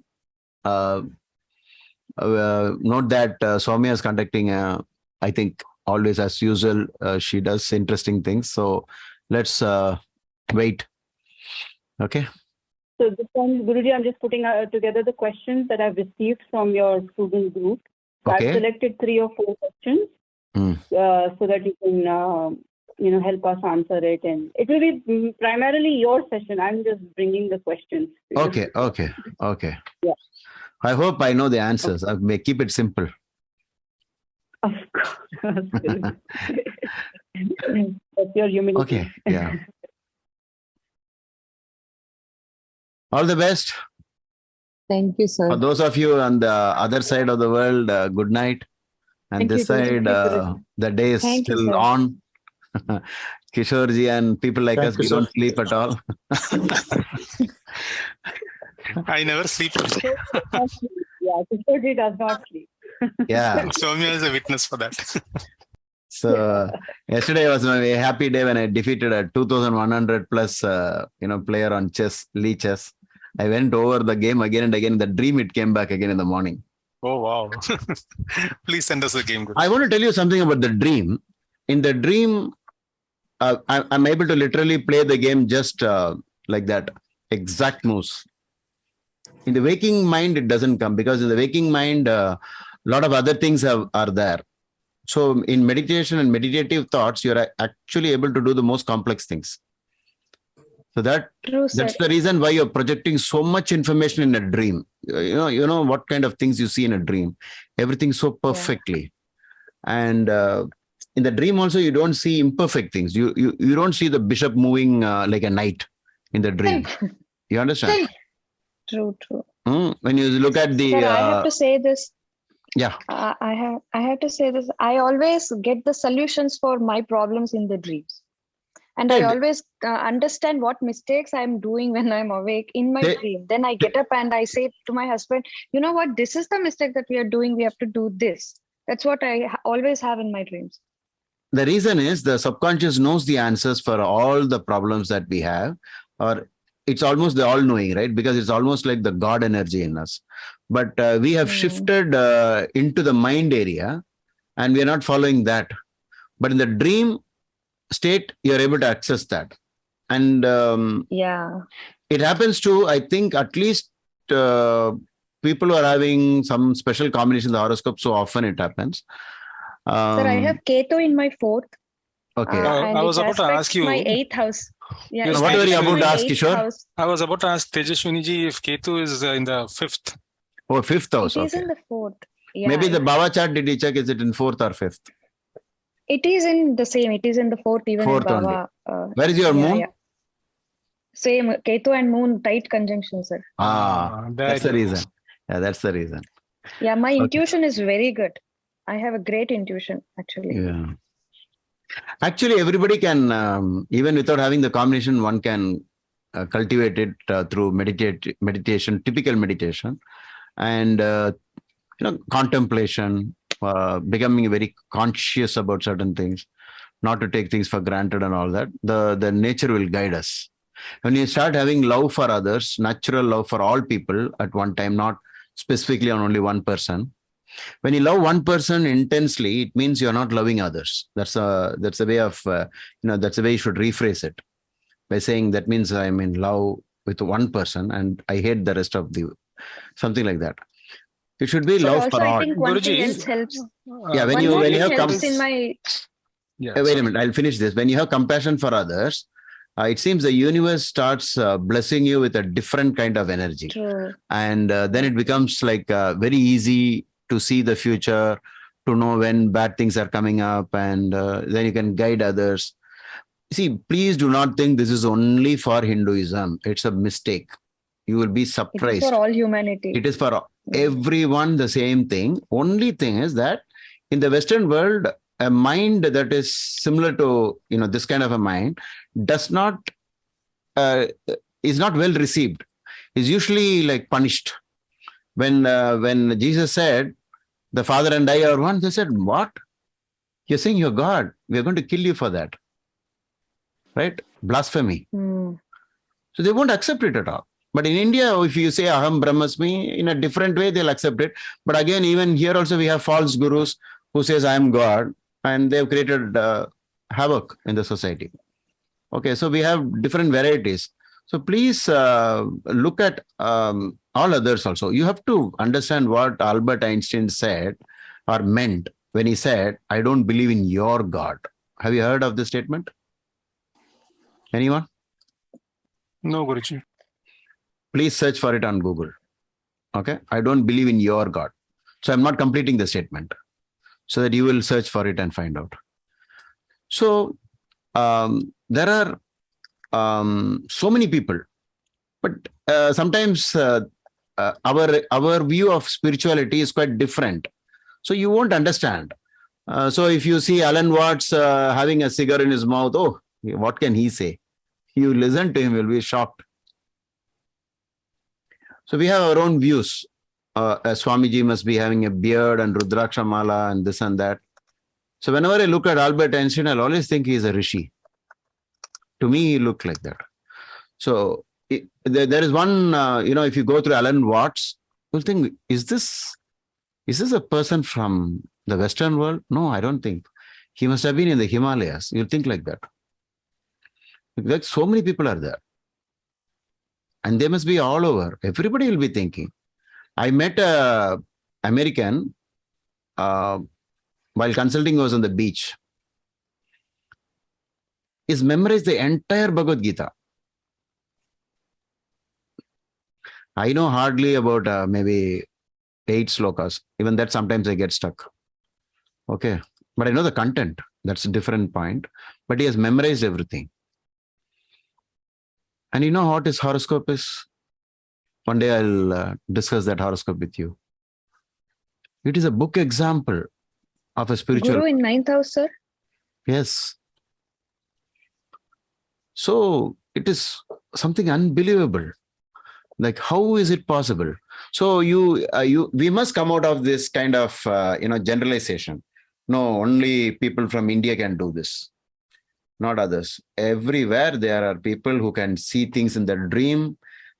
that Soumya is conducting, I think, always as usual, she does interesting things. So let's wait. Okay. So this time, Guruji, I'm just putting together the questions that I've received from your student group. Okay. I've selected 3 or 4 questions so that you can, help us answer it. And it will be primarily your session. I'm just bringing the questions. Okay. Yeah. I hope I know the answers. I may keep it simple. Of course. That's your humility. Okay. Yeah. All the best. Thank you, sir. For those of you on the other side of the world, good night. And this side, the day is still on. Kishorji and people like us, we don't sleep at all. I never sleep. Kishorji does not sleep. Yeah. Soumya is a witness for that. So yesterday was my happy day when I defeated a 2,100 plus, player on Lee chess. I went over the game again and again. In the dream, it came back again in the morning. Oh, wow. Please send us the game. Guru. I want to tell you something about the dream. In the dream, I'm able to literally play the game just like that, exact moves. In the waking mind, it doesn't come because in the waking mind, a lot of other things are there. So in meditation and meditative thoughts, you're actually able to do the most complex things. So that's the reason why you're projecting so much information in a dream. You know what kind of things you see in a dream. Everything so perfectly. And in the dream also, you don't see imperfect things. You don't see the bishop moving like a knight in the dream. You understand? True. When you look at the... Sir, I have to say this. Yeah. I have to say this. I always get the solutions for my problems in the dreams. And I always understand what mistakes I'm doing when I'm awake in my dream. Then I get up and I say to my husband, you know what, this is the mistake that we are doing. We have to do this. That's what I always have in my dreams. The reason is the subconscious knows the answers for all the problems that we have, or it's almost the all-knowing, right? Because it's almost like the God energy in us. But we have shifted into the mind area, and we are not following that. But in the dream state, you're able to access that. And it happens to, I think, at least people who are having some special combination in the horoscope, so often it happens. Sir, I have Ketu in my 4th. Okay. I was about to ask you. My 8th house. Yeah, what were you about to ask, Kishore? House. I was about to ask Tejaswini ji if Ketu is in the 5th. Oh, 5th house. It is in the 4th. Yeah, Maybe the Baba chart, did you check? Is it in 4th or 5th? It is in the same. It is in the 4th, even 4th in Baba. Where is your moon? Yeah. Same. Ketu and moon tight conjunction, sir. That's the reason. Yeah, that's the reason. Yeah, my intuition is very good. I have a great intuition, actually. Yeah. Actually, everybody can, even without having the combination, one can cultivate it through meditation, typical meditation, and contemplation, becoming very conscious about certain things, not to take things for granted and all that. The nature will guide us. When you start having love for others, natural love for all people at one time, not specifically on only one person. When you love one person intensely, it means you're not loving others. That's a way of, that's the way you should rephrase it, by saying that means I'm in love with one person and I hate the rest of the, something like that. It should be love for all. I think one thing else helps. Yeah, when you have helps in my. Wait a minute, I'll finish this. When you have compassion for others, it seems the universe starts blessing you with a different kind of energy. True. And then it becomes like very easy to see the future, to know when bad things are coming up, and then you can guide others. See, please do not think this is only for Hinduism. It's a mistake. You will be surprised. It is for all humanity. It is for everyone the same thing. Only thing is that in the Western world, a mind that is similar to this kind of a mind is not well received. Is usually like punished. When Jesus said, "The Father and I are one," they said, "What? You're saying you're God? We're going to kill you for that." Right? Blasphemy. So they won't accept it at all. But in India, if you say Aham Brahmasmi, in a different way, they'll accept it. But again, even here also, we have false gurus who says, "I am God," and they've created havoc in the society. Okay, so we have different varieties. So please look at all others also. You have to understand what Albert Einstein said or meant when he said, "I don't believe in your God." Have you heard of this statement? Anyone? No, Guruji. Please search for it on Google. Okay, I don't believe in your God. So I'm not completing the statement, so that you will search for it and find out. So there are so many people, but sometimes our view of spirituality is quite different. So you won't understand. So if you see Alan Watts having a cigar in his mouth, oh, what can he say? You listen to him, you'll be shocked. So we have our own views. Swamiji must be having a beard and Rudraksha Mala and this and that. So whenever I look at Albert Einstein, I'll always think he's a rishi. To me, he looked like that. So there is one, if you go through Alan Watts, you'll think, is this a person from the Western world? No, I don't think. He must have been in the Himalayas. You'll think like that. Like so many people are there. And they must be all over. Everybody will be thinking. I met an American while consulting was on the beach. He's memorized the entire Bhagavad Gita. I know hardly about maybe 8 slokas. Even that sometimes I get stuck. Okay. But I know the content. That's a different point. But he has memorized everything. And you know what his horoscope is? One day I'll discuss that horoscope with you. It is a book example of a spiritual... Guru in 9th house, sir? Yes. So it is something unbelievable. Like, how is it possible? So we must come out of this kind of, generalization. No, only people from India can do this, not others. Everywhere there are people who can see things in their dream.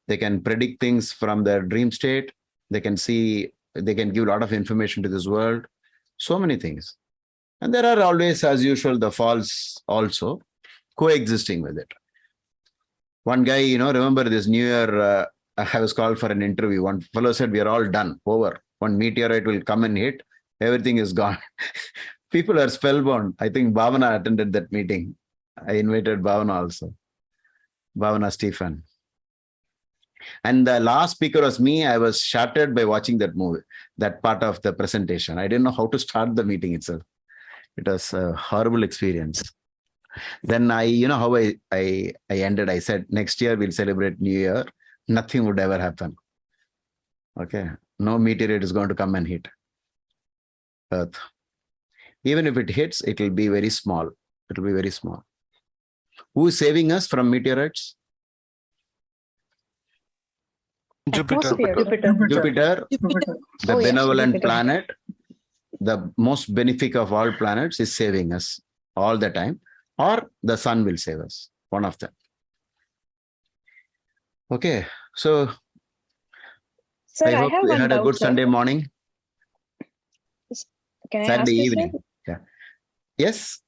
They can predict things from their dream state. They can give a lot of information to this world. So many things. And there are always, as usual, the false also coexisting with it. One guy, remember this New Year, I was called for an interview. One fellow said, we are all done, over. One meteorite will come and hit. Everything is gone. People are spellbound. I think Bhavana attended that meeting. I invited Bhavana also. Bhavana Stephen. And the last speaker was me. I was shattered by watching that movie, that part of the presentation. I didn't know how to start the meeting itself. It was a horrible experience. Then how I ended. I said, next year we'll celebrate New Year. Nothing would ever happen. Okay. No meteorite is going to come and hit Earth. Even if it hits, it will be very small. It will be very small. Who is saving us from meteorites? Jupiter. Jupiter, the benevolent planet, the most benefic of all planets, is saving us all the time. Or the sun will save us. One of them. Okay. So, Sir, I hope have you one had a doubt, good sir. Sunday morning. Can I Saturday ask you, evening. sir? Yeah. Yes.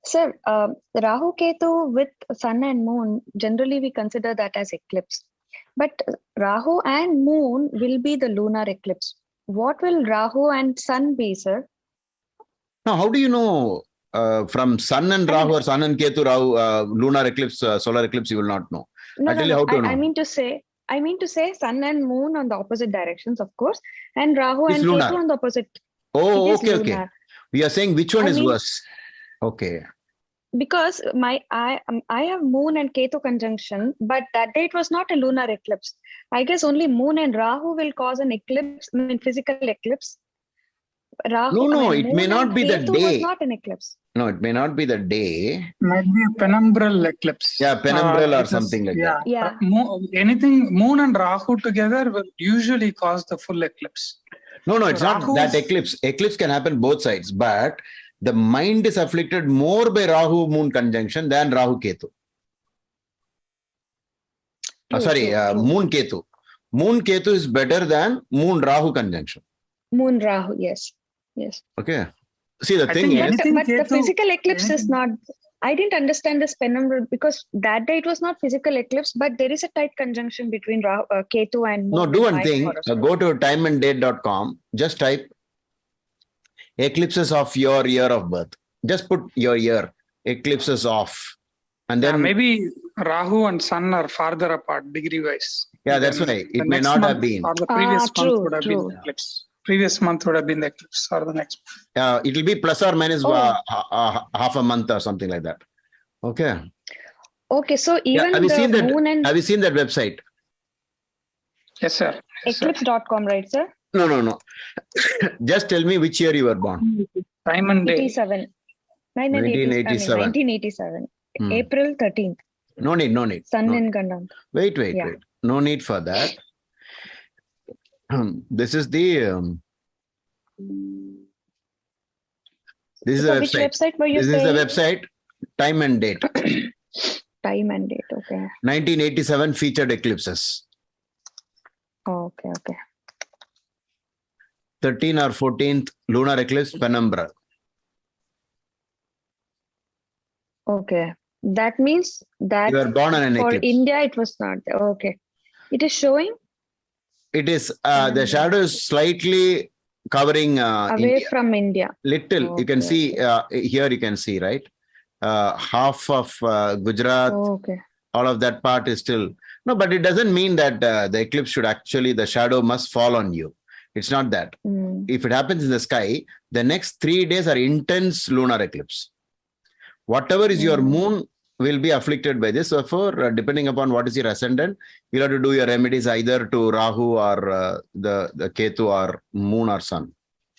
Sir, Rahu Ketu with sun and moon, generally we consider that as eclipse. But Rahu and moon will be the lunar eclipse. What will Rahu and sun be, sir? Now, how do you know from sun and Rahu or sun and Ketu, Rahu, lunar eclipse, solar eclipse, you will not know. I'll tell you how to know. I mean to say sun and moon on the opposite directions, of course, and Rahu It's and lunar. Ketu on the opposite. Oh, It is okay, okay. lunar. We are saying which one I is mean- worse. Okay. Because I have moon and Ketu conjunction, but that day it was not a lunar eclipse. I guess only moon and Rahu will cause an eclipse, I mean physical eclipse. No, it may moon not and be the Ketu was day. not an eclipse. No, it may not be the day. Might be a penumbral eclipse. Yeah, penumbral or because- something like that. Yeah. Anything moon and Rahu together will usually cause the full eclipse. No, it's not Rahu that is- eclipse. Eclipse can happen both sides, but the mind is afflicted more by Rahu moon conjunction than Rahu Ketu. True. Moon Ketu. Moon Ketu is better than moon Rahu conjunction. Moon Rahu, yes. Okay. See, the I thing think is, anything But the Ketu- physical eclipse is anything- not. I didn't understand this penumbral because that day it was not physical eclipse, but there is a tight conjunction between Ketu and moon. no, do in one my thing. horoscope. Go to timeanddate.com. Just type eclipses of your year of birth. Just put your year, eclipses off. And then, maybe Rahu and Sun are farther apart degree wise. yeah, that's why. It may not have been. Or the previous month true, would have been the eclipse. Previous month would have been the eclipse, or the next. It will be plus or minus Oh. half a month or something like that. Okay. Okay, so Yeah, even have you seen the that? moon and Have you seen that website? Yes, sir. eclipse.com, right, sir? No. Just tell me which year you were born. Time and day. 87. 1987. 1987. Hmm. April 13th. No need. Sun No. in Gandam. Wait. Yeah. No need for that. This is the this is So the which website. website were you This is saying? the website. Time and date. Time and date. Okay. 1987 featured eclipses. Okay. 13 or 14th lunar eclipse penumbra. Okay. That means that You were born on an for eclipse. India it was not. Okay. It is showing It is the shadow is slightly covering away India. from India. Little. You can Okay, see here. You can see, right? Half of Gujarat. Okay. All of that part is still no, but it doesn't mean that the eclipse should actually, the shadow must fall on you. It's not that. If it happens in the sky, the next 3 days are intense lunar eclipse. Whatever is your moon will be afflicted by this. Therefore, depending upon what is your ascendant, you'll have to do your remedies either to Rahu or the Ketu or moon or sun,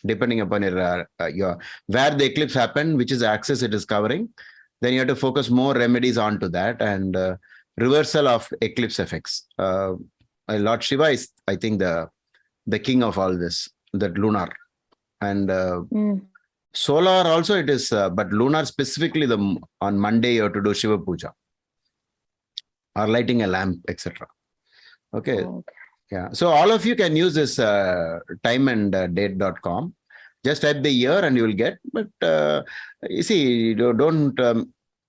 depending upon your where the eclipse happened, which is the axis it is covering. Then you have to focus more remedies onto that and reversal of eclipse effects. Lord Shiva is, I think, the king of all this, that lunar. And Solar also it is, but lunar specifically on Monday you have to do Shiva Puja or lighting a lamp, etc. Okay. Yeah. So all of you can use this timeanddate.com. Just type the year and you will get. But you see, don't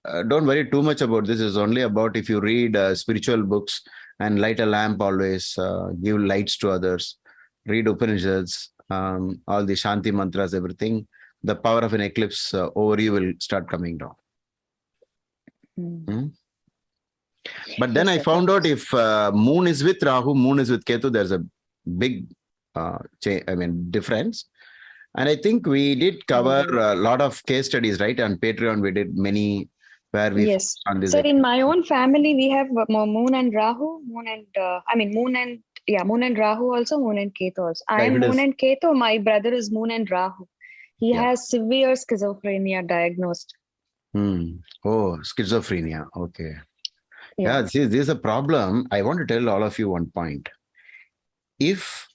worry too much about this. It's only about if you read spiritual books and light a lamp always, give lights to others, read Upanishads, all the Shanti mantras, everything. The power of an eclipse over you will start coming down. But then I found out if moon is with Rahu, moon is with Ketu, there's a big difference. And I think we did cover a lot of case studies, right? On Patreon, we did many where we on this. So in my own family, we have moon and Rahu, moon and moon and Rahu also, moon and Ketu also. I am moon and Ketu. My brother is moon and Rahu. He has severe schizophrenia diagnosed. Oh, schizophrenia. Okay. Yeah, see, this is a problem. I want to tell all of you one point. If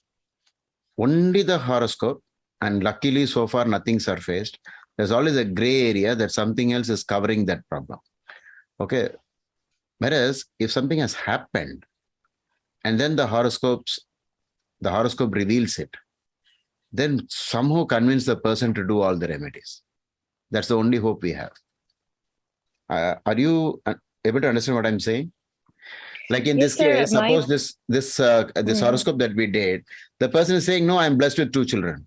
only the horoscope, and luckily so far nothing surfaced, there's always a gray area that something else is covering that problem. Okay. Whereas if something has happened and then the horoscope reveals it, then somehow convince the person to do all the remedies. That's the only hope we have. Are you able to understand what I'm saying? Like in this case, suppose this horoscope that we did, the person is saying, no, I'm blessed with 2 children.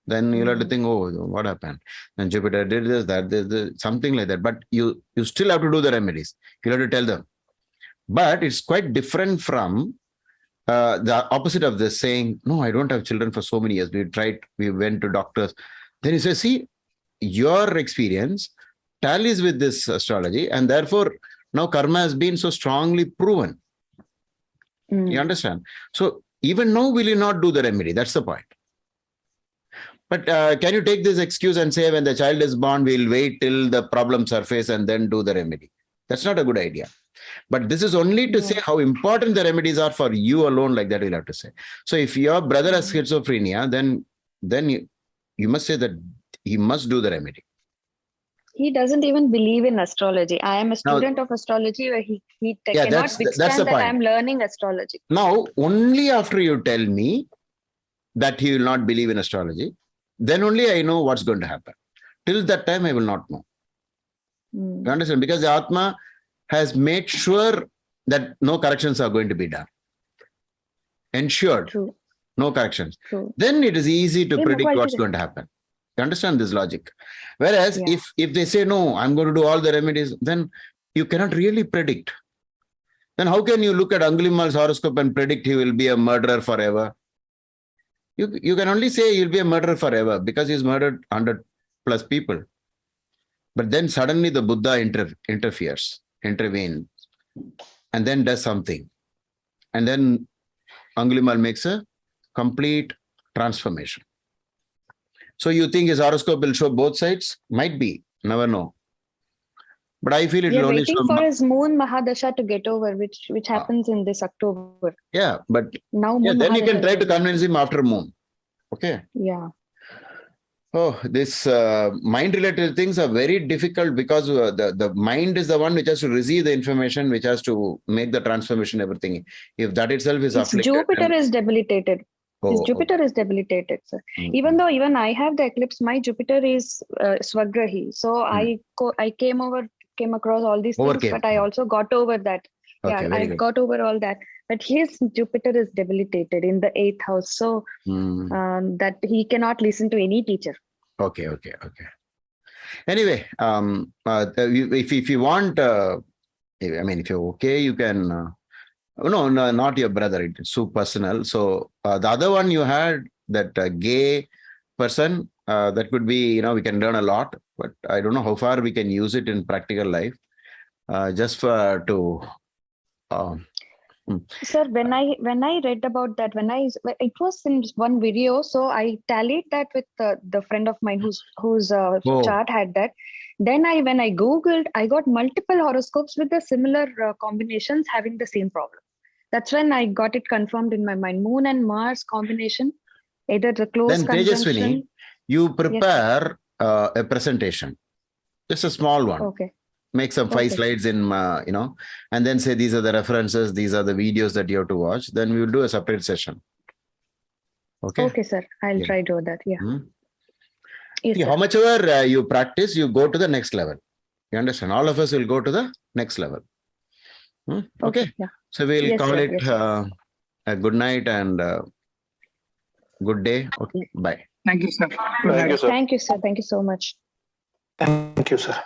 Then you'll have to think, oh, what happened? And Jupiter did this, that, something like that. But you still have to do the remedies. You have to tell them. But it's quite different from the opposite of this, saying, no, I don't have children for so many years. We tried, we went to doctors. Then you say, see, your experience tallies with this astrology, and therefore now karma has been so strongly proven. You understand? So even now, will you not do the remedy? That's the point. But can you take this excuse and say when the child is born, we'll wait till the problem surface and then do the remedy? That's not a good idea. But this is only to say how important the remedies are for you alone, like that we'll have to say. So if your brother has schizophrenia, then you must say that he must do the remedy. He doesn't even believe in astrology. I am a student of astrology where he cannot withstand that I am learning astrology. Now, only after you tell me that he will not believe in astrology, then only I know what's going to happen. Till that time, I will not know. You understand? Because the Atma has made sure that no corrections are going to be done. Ensured. No corrections. Then it is easy to predict what's going to happen. You understand this logic? Whereas if they say, no, I'm going to do all the remedies, then you cannot really predict. Then how can you look at Angulimal's horoscope and predict he will be a murderer forever? You can only say he'll be a murderer forever because he's murdered 100+ people. But then suddenly the Buddha intervenes, and then does something. And then Angulimal makes a complete transformation. So you think his horoscope will show both sides? Might be. Never know. But I feel it will only show... We are waiting for his moon Mahadasha to get over, which happens in this October. Yeah, but now then you can try to convince him after moon. Okay? Yeah. Oh, this mind-related things are very difficult because the mind is the one which has to receive the information, which has to make the transformation, everything. If that itself is afflicted... Jupiter is deblighted. His Jupiter is debilitated, sir. Even though I have the eclipse, my Jupiter is Swagrahi. So I came across all these things, but I also got over that. Okay, I got over all that. But his Jupiter is debilitated in the 8th house. So that he cannot listen to any teacher. Okay. Anyway, if you want, if you're okay, you can... No, not your brother. It's so personal. So the other one you had, that gay person, that could be, we can learn a lot, but I don't know how far we can use it in practical life. Just to... Sir, when I read about that, it was in one video, so I tallied that with the friend of mine whose chart had that. Then when I Googled, I got multiple horoscopes with the similar combinations having the same problem. That's when I got it confirmed in my mind. Moon and Mars combination, either the close conjunction. Then Tejaswini, you prepare a presentation, just a small one. Okay. Make some 5 slides in, and then say these are the references, these are the videos that you have to watch. Then we will do a separate session. Okay. Okay, sir. I'll try to do that. Yeah. Yes, How much ever you practice, you go to the next level. You understand? All of us will go to the next level. Okay. Yeah. So we'll call it a good night and good day. Okay. Bye. Thank you, sir. Thank you, sir. Thank you so much. Thank you, sir.